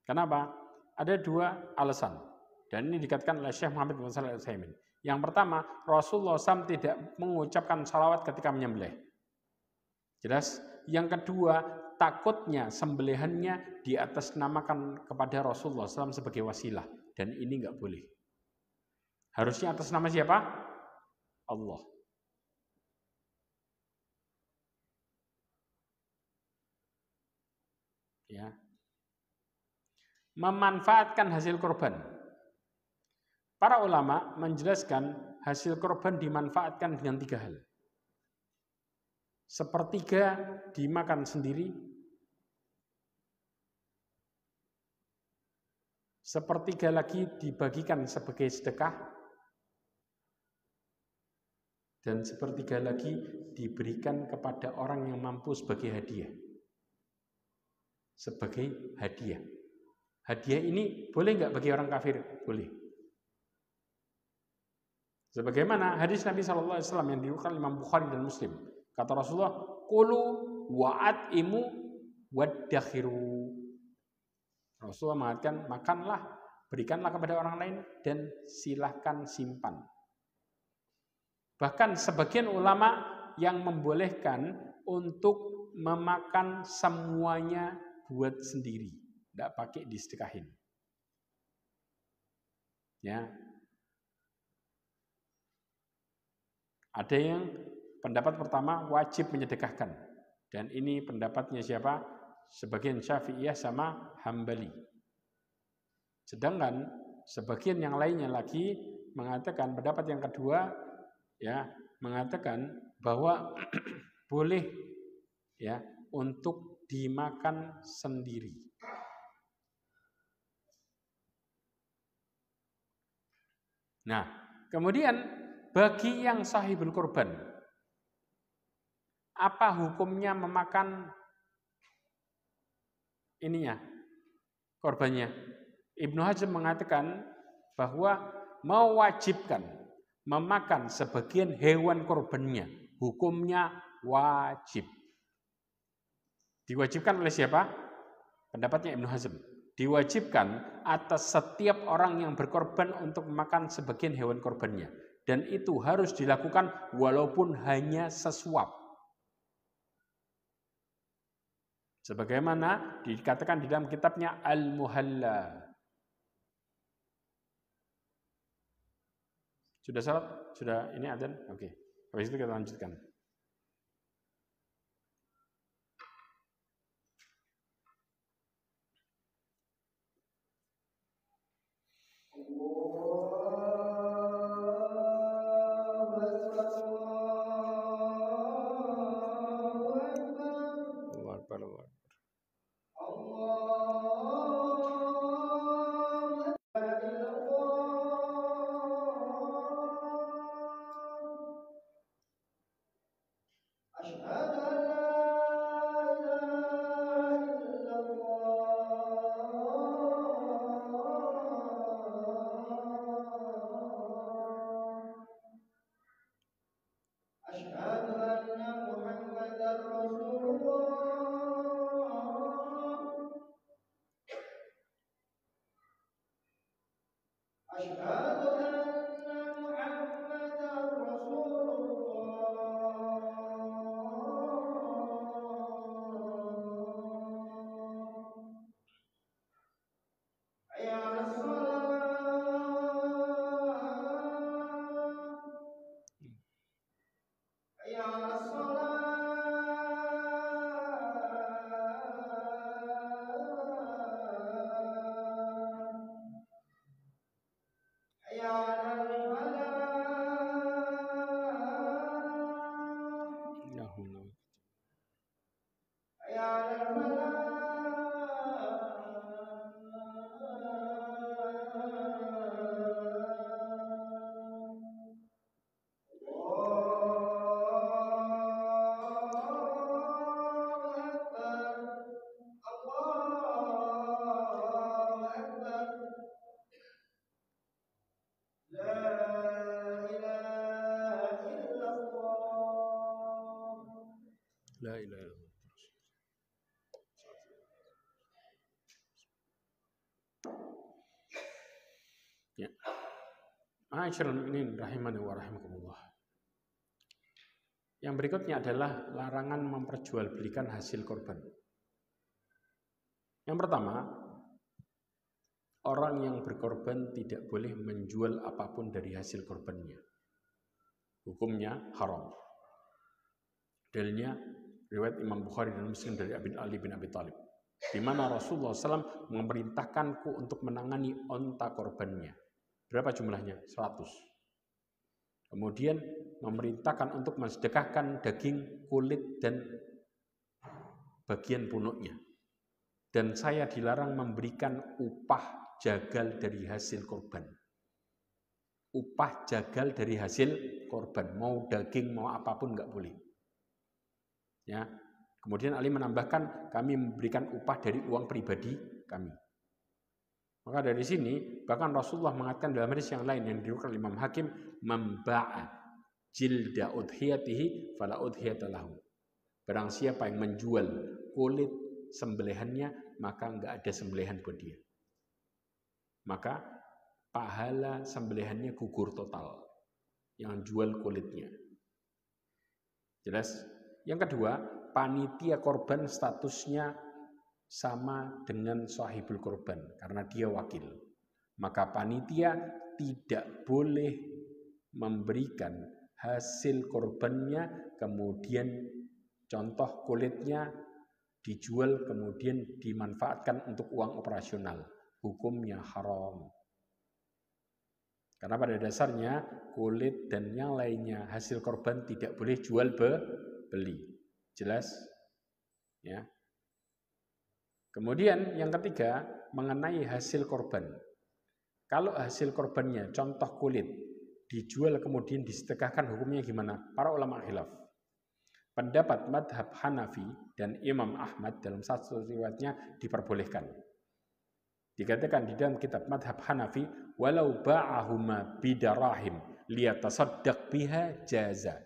A: Kenapa? Ada 2 alasan. Dan ini dikatakan oleh Syekh Muhammad bin Shalih Al-Utsaimin. Yang pertama, Rasulullah SAW tidak mengucapkan salawat ketika menyembelih. Jelas? Yang kedua, takutnya sembelihannya diatasnamakan kepada Rasulullah SAW sebagai wasilah. Dan ini nggak boleh. Harusnya atas nama siapa? Allah. Ya. Memanfaatkan hasil korban. Para ulama menjelaskan hasil korban dimanfaatkan dengan 3 hal. Sepertiga dimakan sendiri, sepertiga lagi dibagikan sebagai sedekah, dan sepertiga lagi diberikan kepada orang yang mampu sebagai hadiah. Sebagai hadiah. Hadiah ini boleh nggak bagi orang kafir? Boleh. Sebagaimana hadis Nabi SAW yang diriwayatkan Imam Bukhari dan Muslim. Kata Rasulullah, "Qulu wa'at'imu waddakhiru." Rasulullah mengatakan, makanlah, berikanlah kepada orang lain, dan silahkan simpan. Bahkan sebagian ulama yang membolehkan untuk memakan semuanya buat sendiri, tidak pakai disedekahin. Ya. Ada yang pendapat pertama wajib menyedekahkan, dan ini pendapatnya siapa? Sebagian Syafi'iyah sama Hambali. Sedangkan sebagian yang lainnya lagi mengatakan, pendapat yang kedua ya, mengatakan bahwa boleh ya untuk dimakan sendiri. Nah, kemudian bagi yang sahibul kurban, apa hukumnya memakan ininya, korbannya? Ibnu Hazm mengatakan bahwa mewajibkan memakan sebagian hewan korbannya, hukumnya wajib. Diwajibkan oleh siapa? Pendapatnya Ibnu Hazm. Diwajibkan atas setiap orang yang berkorban untuk memakan sebagian hewan korbannya. Dan itu harus dilakukan walaupun hanya sesuap. Sebagaimana dikatakan di dalam kitabnya Al-Muhalla. Sudah salat? Sudah ini adzan? Oke. Habis itu kita lanjutkan. La ilaha illallah. Ya. Ma'asyiral mu'minin rahimani wa rahimakumullah. Yang berikutnya adalah larangan memperjualbelikan hasil korban. Yang pertama, orang yang berkorban tidak boleh menjual apapun dari hasil korbannya. Hukumnya haram. Dalilnya riwayat Imam Bukhari dan Muslim dari Ali bin Abi Thalib, di mana Rasulullah SAW memerintahkanku untuk menangani onta korbannya. Berapa jumlahnya? 100. Kemudian memerintahkan untuk mensedekahkan daging, kulit, dan bagian punuknya. Dan saya dilarang memberikan upah jagal dari hasil korban. Upah jagal dari hasil korban, mau daging, mau apapun nggak boleh. Ya. Kemudian Ali menambahkan, kami memberikan upah dari uang pribadi kami. Maka dari sini, bahkan Rasulullah mengatakan dalam hadis yang lain yang diriwayatkan Imam Hakim, memba'a jilda udhiyatihi fala udhiyata lahu. Barang siapa yang menjual kulit sembelihannya, maka enggak ada sembelihan buat dia. Maka pahala sembelihannya gugur total. Yang jual kulitnya. Jelas? Yang kedua, panitia korban statusnya sama dengan sahibul korban karena dia wakil. Maka panitia tidak boleh memberikan hasil korbannya, kemudian contoh kulitnya dijual kemudian dimanfaatkan untuk uang operasional. Hukumnya haram. Karena pada dasarnya kulit dan yang lainnya hasil korban tidak boleh jual beli. Jelas? Ya. Kemudian yang ketiga mengenai hasil korban. Kalau hasil korbannya contoh kulit dijual kemudian disedekahkan, hukumnya gimana? Para ulama khilaf. Pendapat madhab Hanafi dan Imam Ahmad dalam satu riwayatnya diperbolehkan. Dikatakan di dalam kitab madhab Hanafi, walau ba'ahuma bidarahim liyatasaddaq biha jaza.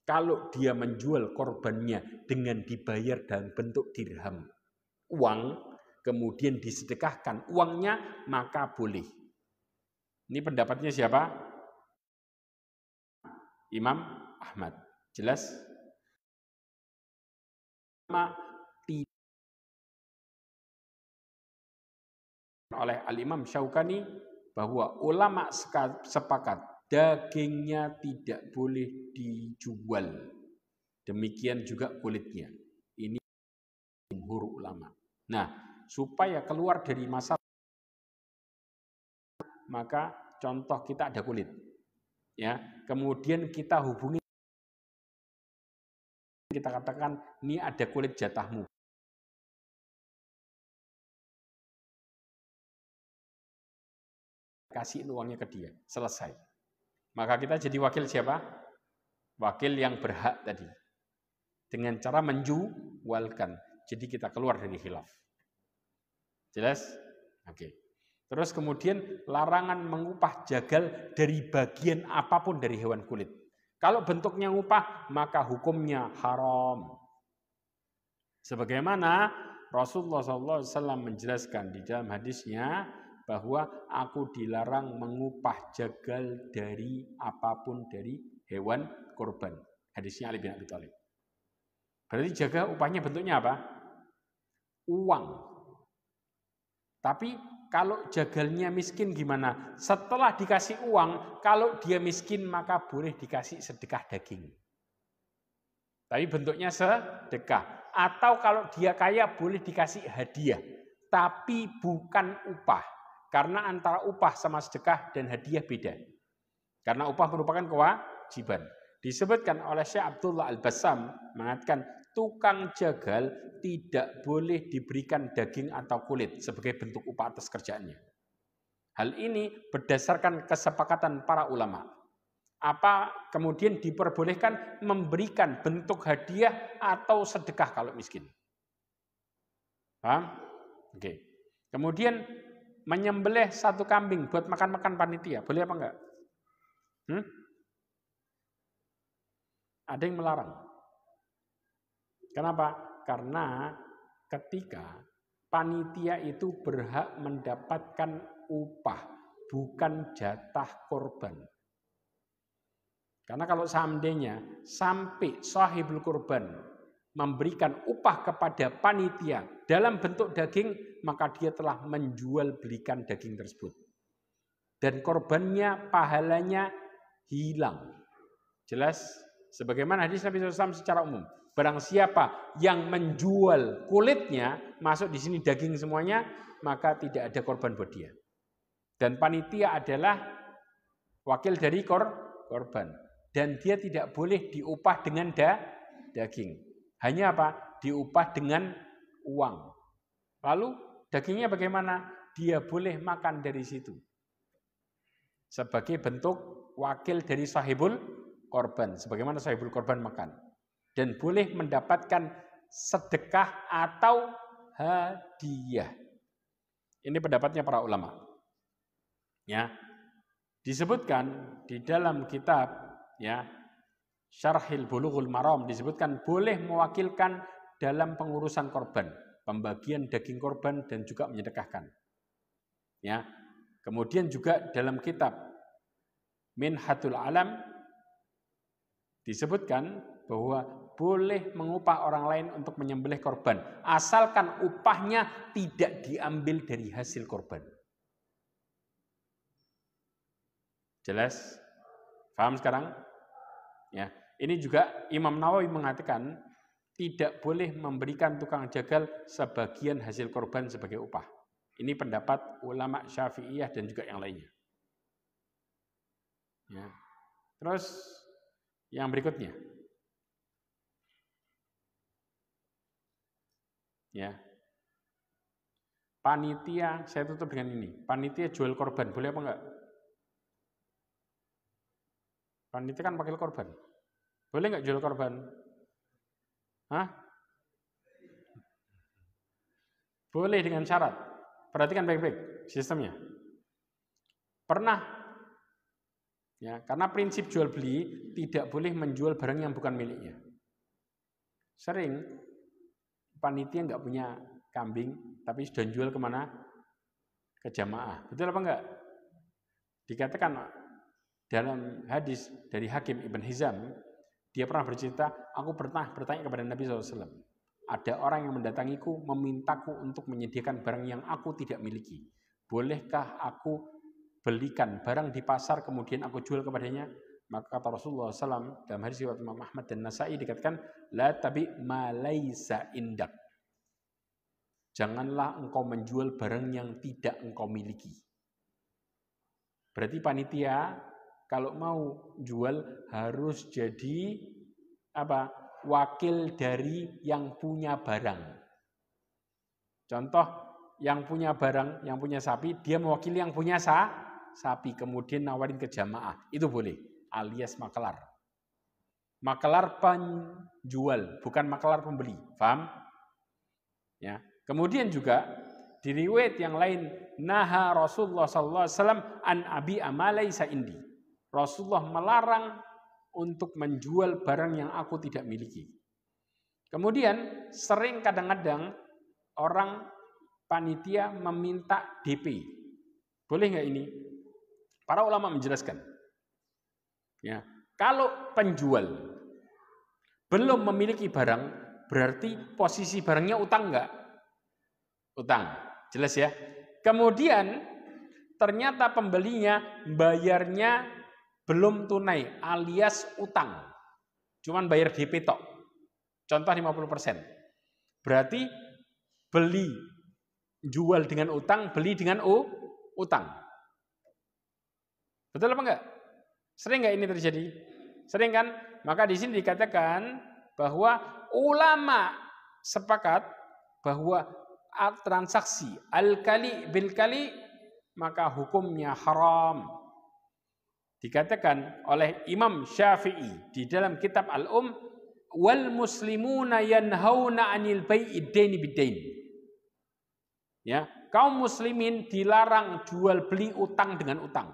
A: Kalau dia menjual korbannya dengan dibayar dalam bentuk dirham, uang, kemudian disedekahkan uangnya, maka boleh. Ini pendapatnya siapa? Imam Ahmad. Jelas? Oleh Al-Imam Syaukani bahwa ulama sepakat dagingnya tidak boleh dijual. Demikian juga kulitnya. Ini jumhur ulama. Nah, supaya keluar dari masalah, maka contoh kita ada kulit. Ya, kemudian kita hubungi, kita katakan ini ada kulit jatahmu. Kasih uangnya ke dia, selesai. Maka kita jadi wakil siapa? Wakil yang berhak tadi. Dengan cara menjualkan. Jadi kita keluar dari khilaf. Jelas? Oke. Terus kemudian larangan mengupah jagal dari bagian apapun dari hewan kulit. Kalau bentuknya ngupah, maka hukumnya haram. Sebagaimana Rasulullah SAW menjelaskan di dalam hadisnya, bahwa aku dilarang mengupah jagal dari apapun dari hewan kurban. Hadisnya Ali bin Abi Thalib. Berarti jagal upahnya bentuknya apa? Uang. Tapi kalau jagalnya miskin gimana? Setelah dikasih uang, kalau dia miskin maka boleh dikasih sedekah daging. Tapi bentuknya sedekah. Atau kalau dia kaya boleh dikasih hadiah. Tapi bukan upah. Karena antara upah sama sedekah dan hadiah beda. Karena upah merupakan kewajiban. Disebutkan oleh Syekh Abdullah Al-Bassam mengatakan tukang jagal tidak boleh diberikan daging atau kulit sebagai bentuk upah atas kerjaannya. Hal ini berdasarkan kesepakatan para ulama. Apa kemudian diperbolehkan memberikan bentuk hadiah atau sedekah kalau miskin. Paham? Oke. Kemudian menyembelih satu kambing buat makan-makan panitia, boleh apa enggak? Ada yang melarang. Kenapa? Karena ketika panitia itu berhak mendapatkan upah, bukan jatah korban. Karena kalau seandainya sampai sahibul korban memberikan upah kepada panitia dalam bentuk daging, maka dia telah menjual belikan daging tersebut. Dan korbannya, pahalanya hilang. Jelas? Sebagaimana hadis Nabi SAW secara umum. Barang siapa yang menjual kulitnya, masuk di sini daging semuanya, maka tidak ada korban buat dia. Dan panitia adalah wakil dari korban. Dan dia tidak boleh diupah dengan daging. Hanya apa? Diupah dengan uang. Lalu dagingnya bagaimana? Dia boleh makan dari situ. Sebagai bentuk wakil dari sahibul
B: korban, sebagaimana sahibul korban makan. Dan boleh mendapatkan sedekah atau hadiah. Ini pendapatnya para ulama. Ya, disebutkan di dalam kitab ya Syarhil Bulughul Maram disebutkan boleh mewakilkan dalam pengurusan korban, pembagian daging korban dan juga menyedekahkan. Ya. Kemudian juga dalam kitab Minhatul Alam disebutkan bahwa boleh mengupah orang lain untuk menyembelih korban, asalkan upahnya tidak diambil dari hasil korban. Jelas? Paham sekarang? Ya, ini juga Imam Nawawi mengatakan tidak boleh memberikan tukang jagal sebagian hasil korban sebagai upah. Ini pendapat ulama Syafi'iyah dan juga yang lainnya. Ya. Terus yang berikutnya. Ya. Panitia, saya tutup dengan ini. Panitia jual korban, boleh apa enggak? Panitia kan pakil korban. Boleh enggak jual korban? Hah? Boleh dengan syarat. Perhatikan baik-baik sistemnya. Pernah, ya, karena prinsip jual beli tidak boleh menjual barang yang bukan miliknya. Sering panitia nggak punya kambing, tapi sudah jual kemana? Ke jamaah. Betul apa enggak? Dikatakan dalam hadis dari Hakim Ibn Hizam, dia pernah bercerita, aku pernah bertanya kepada Nabi SAW. Ada orang yang mendatangiku, memintaku untuk menyediakan barang yang aku tidak miliki. Bolehkah aku belikan barang di pasar, kemudian aku jual kepadanya? Maka kata Rasulullah SAW dalam hadis riwayat Imam Ahmad dan Nasai dikatakan, la tabi ma laisa indak. Janganlah engkau menjual barang yang tidak engkau miliki. Berarti panitia kalau mau jual harus jadi apa? Wakil dari yang punya barang. Contoh, yang punya barang, yang punya sapi, dia mewakili yang punya sapi, kemudian nawarin ke jamaah. Itu boleh, alias makelar. Makelar penjual, bukan makelar pembeli. Paham? Ya. Kemudian juga di riwayat yang lain, naha Rasulullah SAW an abi amalaisa indi. Rasulullah melarang untuk menjual barang yang aku tidak miliki. Kemudian sering kadang-kadang orang panitia meminta DP. Boleh nggak ini? Para ulama menjelaskan. Ya, kalau penjual belum memiliki barang, berarti posisi barangnya utang nggak? Utang, jelas ya. Kemudian ternyata pembelinya bayarnya belum tunai alias utang. Cuman bayar DP tok. Contoh 50%. Berarti beli jual dengan utang, beli dengan utang. Betul apa enggak? Sering enggak ini terjadi? Sering kan? Maka di sini dikatakan bahwa ulama sepakat bahwa transaksi al-kali bil kali maka hukumnya haram. Dikatakan oleh Imam Syafi'i di dalam kitab Al-Um, wal muslimuna yanhauna 'anil bai'id daini bid-dain. Ya, kaum muslimin dilarang jual beli utang dengan utang.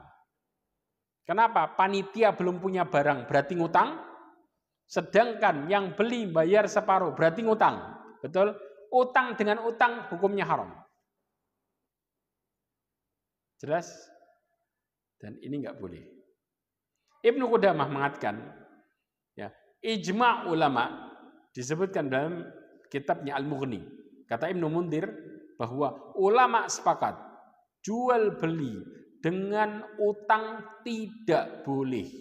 B: Kenapa? Panitia belum punya barang, berarti ngutang. Sedangkan yang beli bayar separuh, berarti ngutang. Betul? Utang dengan utang hukumnya haram. Jelas? Dan ini enggak boleh. Ibnu Qudamah mengatakan, ya, ijma' ulama disebutkan dalam kitabnya Al-Mughni. Kata Ibnu Mundir bahwa ulama sepakat jual beli dengan utang tidak boleh.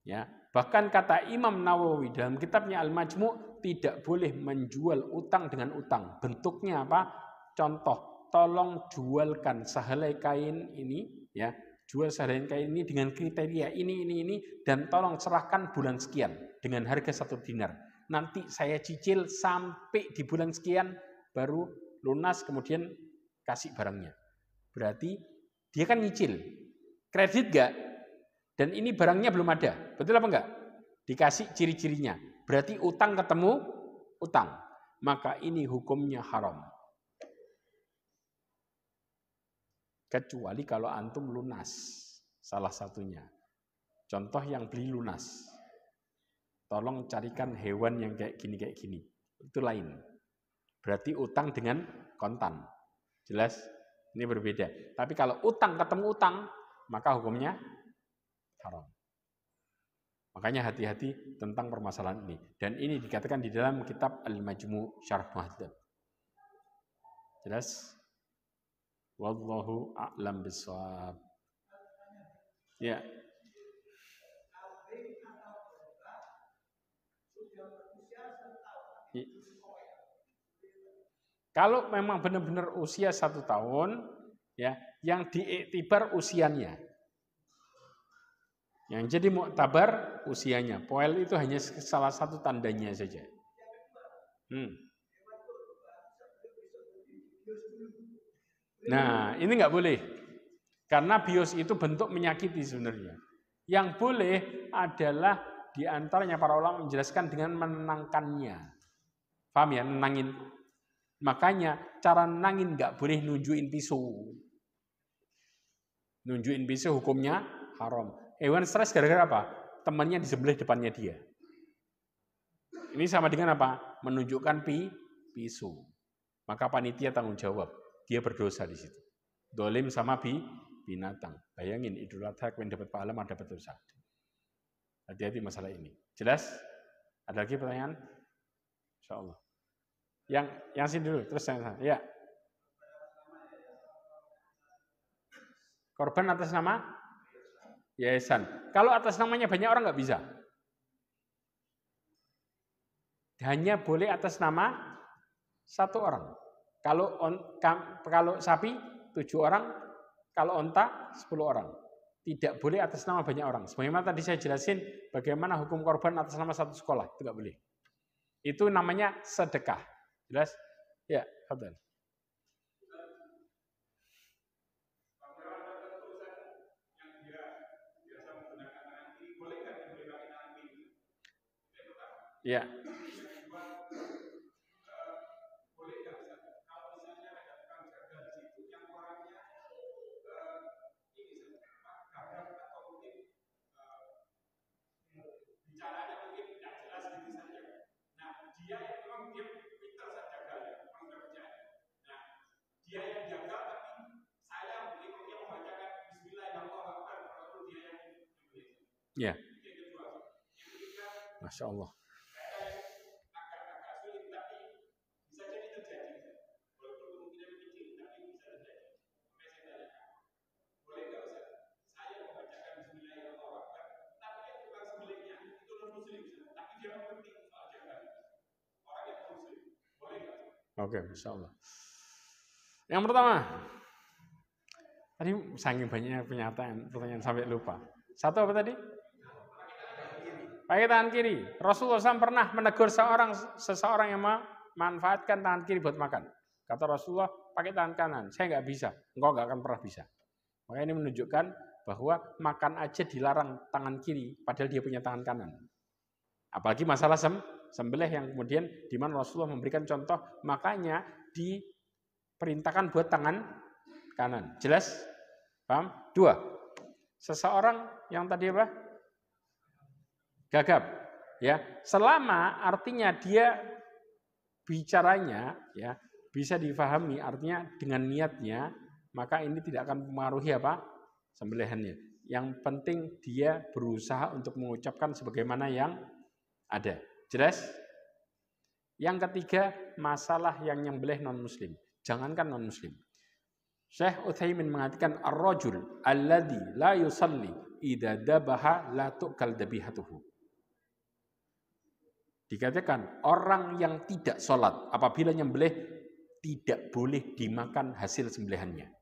B: Ya, bahkan kata Imam Nawawi dalam kitabnya Al-Majmu' tidak boleh menjual utang dengan utang. Bentuknya apa? Contoh, tolong jualkan sehelai kain ini, ya. Jual sehelai kain ini dengan kriteria ini, dan tolong serahkan bulan sekian dengan harga 1 dinar. Nanti saya cicil sampai di bulan sekian baru lunas, kemudian kasih barangnya. Berarti dia kan nyicil. Kredit gak? Dan ini barangnya belum ada. Betul apa enggak? Dikasih ciri-cirinya. Berarti utang ketemu utang. Maka ini hukumnya haram. Kecuali kalau antum lunas. Salah satunya. Contoh yang beli lunas. Tolong carikan hewan yang kayak gini. Itu lain. Berarti utang dengan kontan. Jelas? Ini berbeda. Tapi kalau utang ketemu utang, maka hukumnya haram. Makanya hati-hati tentang permasalahan ini. Dan ini dikatakan di dalam kitab Al-Majmu' Syarh Muhadzab. Jelas? Wallahu a'lam bishawab. Ya. Kalau memang benar-benar usia 1 tahun, ya, yang diiktibar usianya. Yang jadi muktabar usianya. Poel itu hanya salah satu tandanya saja. Nah, ini nggak boleh. Karena bios itu bentuk menyakiti sebenarnya. Yang boleh adalah diantaranya para ulama menjelaskan dengan menenangkannya. Paham ya? Nenangin. Makanya cara nenangin nggak boleh nunjukin pisau. Nunjukin pisau hukumnya haram. Hewan stres gara-gara apa? Temannya disembelih depannya dia. Ini sama dengan apa? Menunjukkan pisau. Maka panitia tanggung jawab. Dia berdosa di situ. Dolim sama binatang. Bayangin Idul Adha yang dapat pahala malah dapat dosa. Hati-hati masalah ini. Jelas? Ada lagi pertanyaan? Insyaallah. Yang sini dulu, terus saya. Ya. Korban atas nama yayasan. Kalau atas namanya banyak orang nggak bisa. Hanya boleh atas nama 1 orang. Kalau sapi 7 orang, kalau onta 10 orang. Tidak boleh atas nama banyak orang. Sebagaimana tadi saya jelasin bagaimana hukum korban atas nama 1 sekolah, itu nggak boleh. Itu namanya sedekah. Jelas? Ya, Fadlan. Ya. Ya. Masya Allah. Oke, Masya Allah. Yang pertama, tadi saking banyaknya pertanyaan sampai lupa. 1 apa tadi? Pakai tangan kiri. Rasulullah SAW pernah menegur seseorang yang memanfaatkan tangan kiri buat makan. Kata Rasulullah, pakai tangan kanan. Saya nggak bisa, engkau nggak akan pernah bisa. Maka ini menunjukkan bahwa makan aja dilarang tangan kiri, padahal dia punya tangan kanan. Apalagi masalah sembelih yang kemudian di mana Rasulullah memberikan contoh, makanya diperintahkan buat tangan kanan. Jelas? Paham? 2. Seseorang yang tadi apa? Gagap. Ya, selama artinya dia bicaranya ya bisa difahami, artinya dengan niatnya, maka ini tidak akan mempengaruhi apa? Sembelihannya. Yang penting dia berusaha untuk mengucapkan sebagaimana yang ada. Jelas? Yang ketiga, masalah yang nyembelih non-muslim. Jangankan non-muslim. Syekh Utsaimin mengatakan ar-rajul alladzi la yusalli idza dabaha la tu'kal dabihatuhu. Dikatakan orang yang tidak sholat apabila nyembelih tidak boleh dimakan hasil sembelihannya.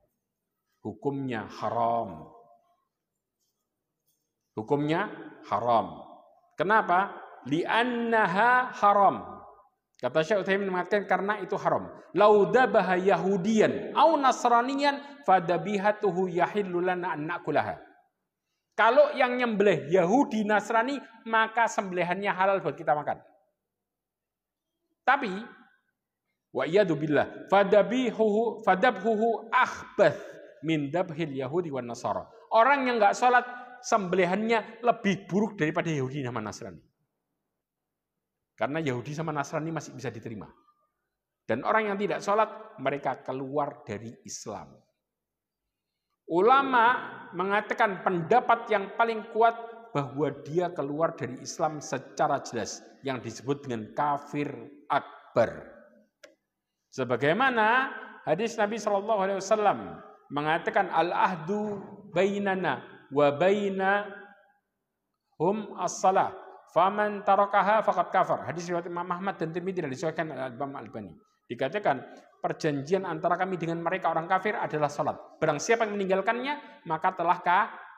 B: Hukumnya haram. Hukumnya haram. Kenapa? Li'annaha haram. Kata Syekh Utsaimin mengatakan karena itu haram. Lau dabaha yahudiyan au nasraniyan fadabihatuhu yahillu lana an na'kulaha. Kalau yang nyembelih Yahudi Nasrani, maka sembelihannya halal buat kita makan. Tapi wa iyadu billah fadabhuhu akhbath min dabhil Yahudi wan Nasara. Orang yang enggak sholat sembelihannya lebih buruk daripada Yahudi sama Nasrani. Karena Yahudi sama Nasrani masih bisa diterima. Dan orang yang tidak sholat, mereka keluar dari Islam. Ulama mengatakan pendapat yang paling kuat bahwa dia keluar dari Islam secara jelas, yang disebut dengan kafir akbar. Sebagaimana hadis Nabi SAW mengatakan al-ahdu bainana wa bainahum as-salah faman tarakaha faqad kafar. Hadis riwayat Imam Ahmad dan Tirmidzi dan disahihkan Imam Al-Albani. Dikatakan perjanjian antara kami dengan mereka orang kafir adalah salat. Barang siapa yang meninggalkannya maka telah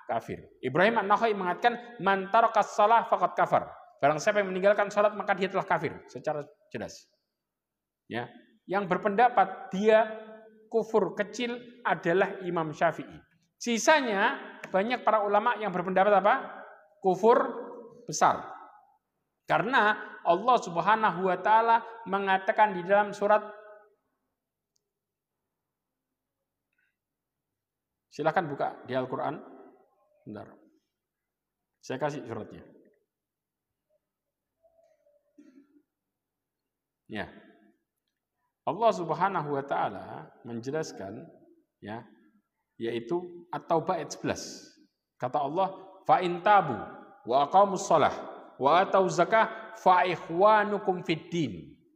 B: kafir. Ibrahim An-Nakha'i mengatakan man tarakas salah faqad kafar. Barang siapa yang meninggalkan salat maka dia telah kafir secara jelas. Ya, yang berpendapat dia kufur kecil adalah Imam Syafi'i. Sisanya banyak para ulama yang berpendapat apa? Kufur besar. Karena Allah Subhanahu wa taala mengatakan di dalam surat, silakan buka di Al-Qur'an. Bentar. Saya kasih suratnya. Ya. Allah Subhanahu wa taala menjelaskan ya, yaitu At-Taubah ayat 11. Kata Allah, fa in tabu wa aqamus shalah wa atau zakah fa ikhwanukum fid din.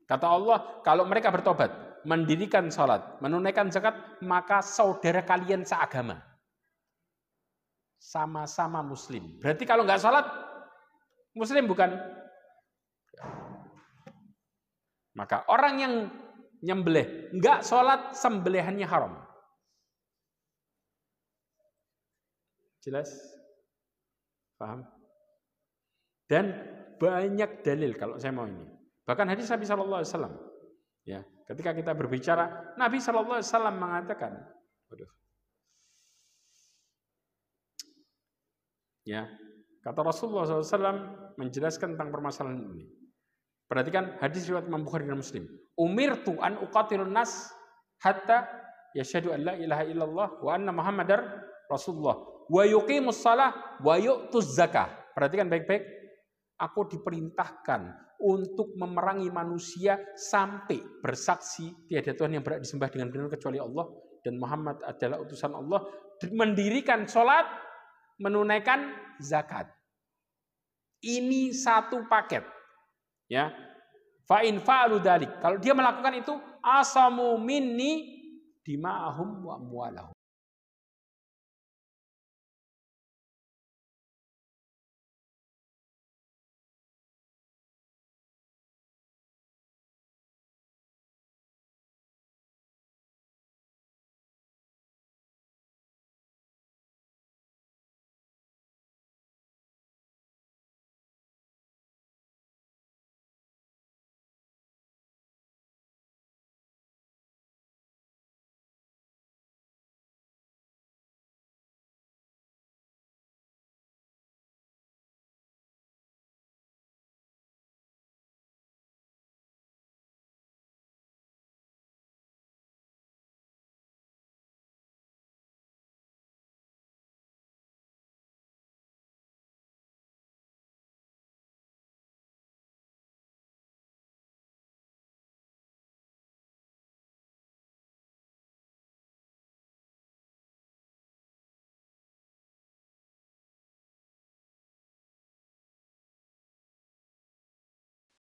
B: Kata Allah, kalau mereka bertobat, mendirikan salat, menunaikan zakat, maka saudara kalian seagama. Sama-sama muslim. Berarti kalau nggak salat, muslim bukan? Maka orang yang nyembelih nggak salat, sembelihannya haram. Jelas? Paham? Dan banyak dalil kalau saya mau ini. Bahkan hadis Nabi Shallallahu Alaihi Wasallam, ya, ketika kita berbicara, Nabi Shallallahu Alaihi Wasallam mengatakan, ya, kata Rasulullah SAW menjelaskan tentang permasalahan ini. Perhatikan hadis riwayat Imam Bukhari dan Muslim. Umirtu an uqatilun nas hatta yashhadu an la ilaha illallah wa anna Muhammadar Rasulullah wa yuqimus shalah wa yu'tuz zakah. Perhatikan baik-baik. Aku diperintahkan untuk memerangi manusia sampai bersaksi tiada Tuhan yang berhak disembah dengan benar kecuali Allah dan Muhammad adalah utusan Allah, mendirikan sholat, menunaikan zakat. Ini satu paket. Ya. Fa in fa'alu dzalik. Kalau dia melakukan itu, asamu minni dima'ahum wa amwalahum.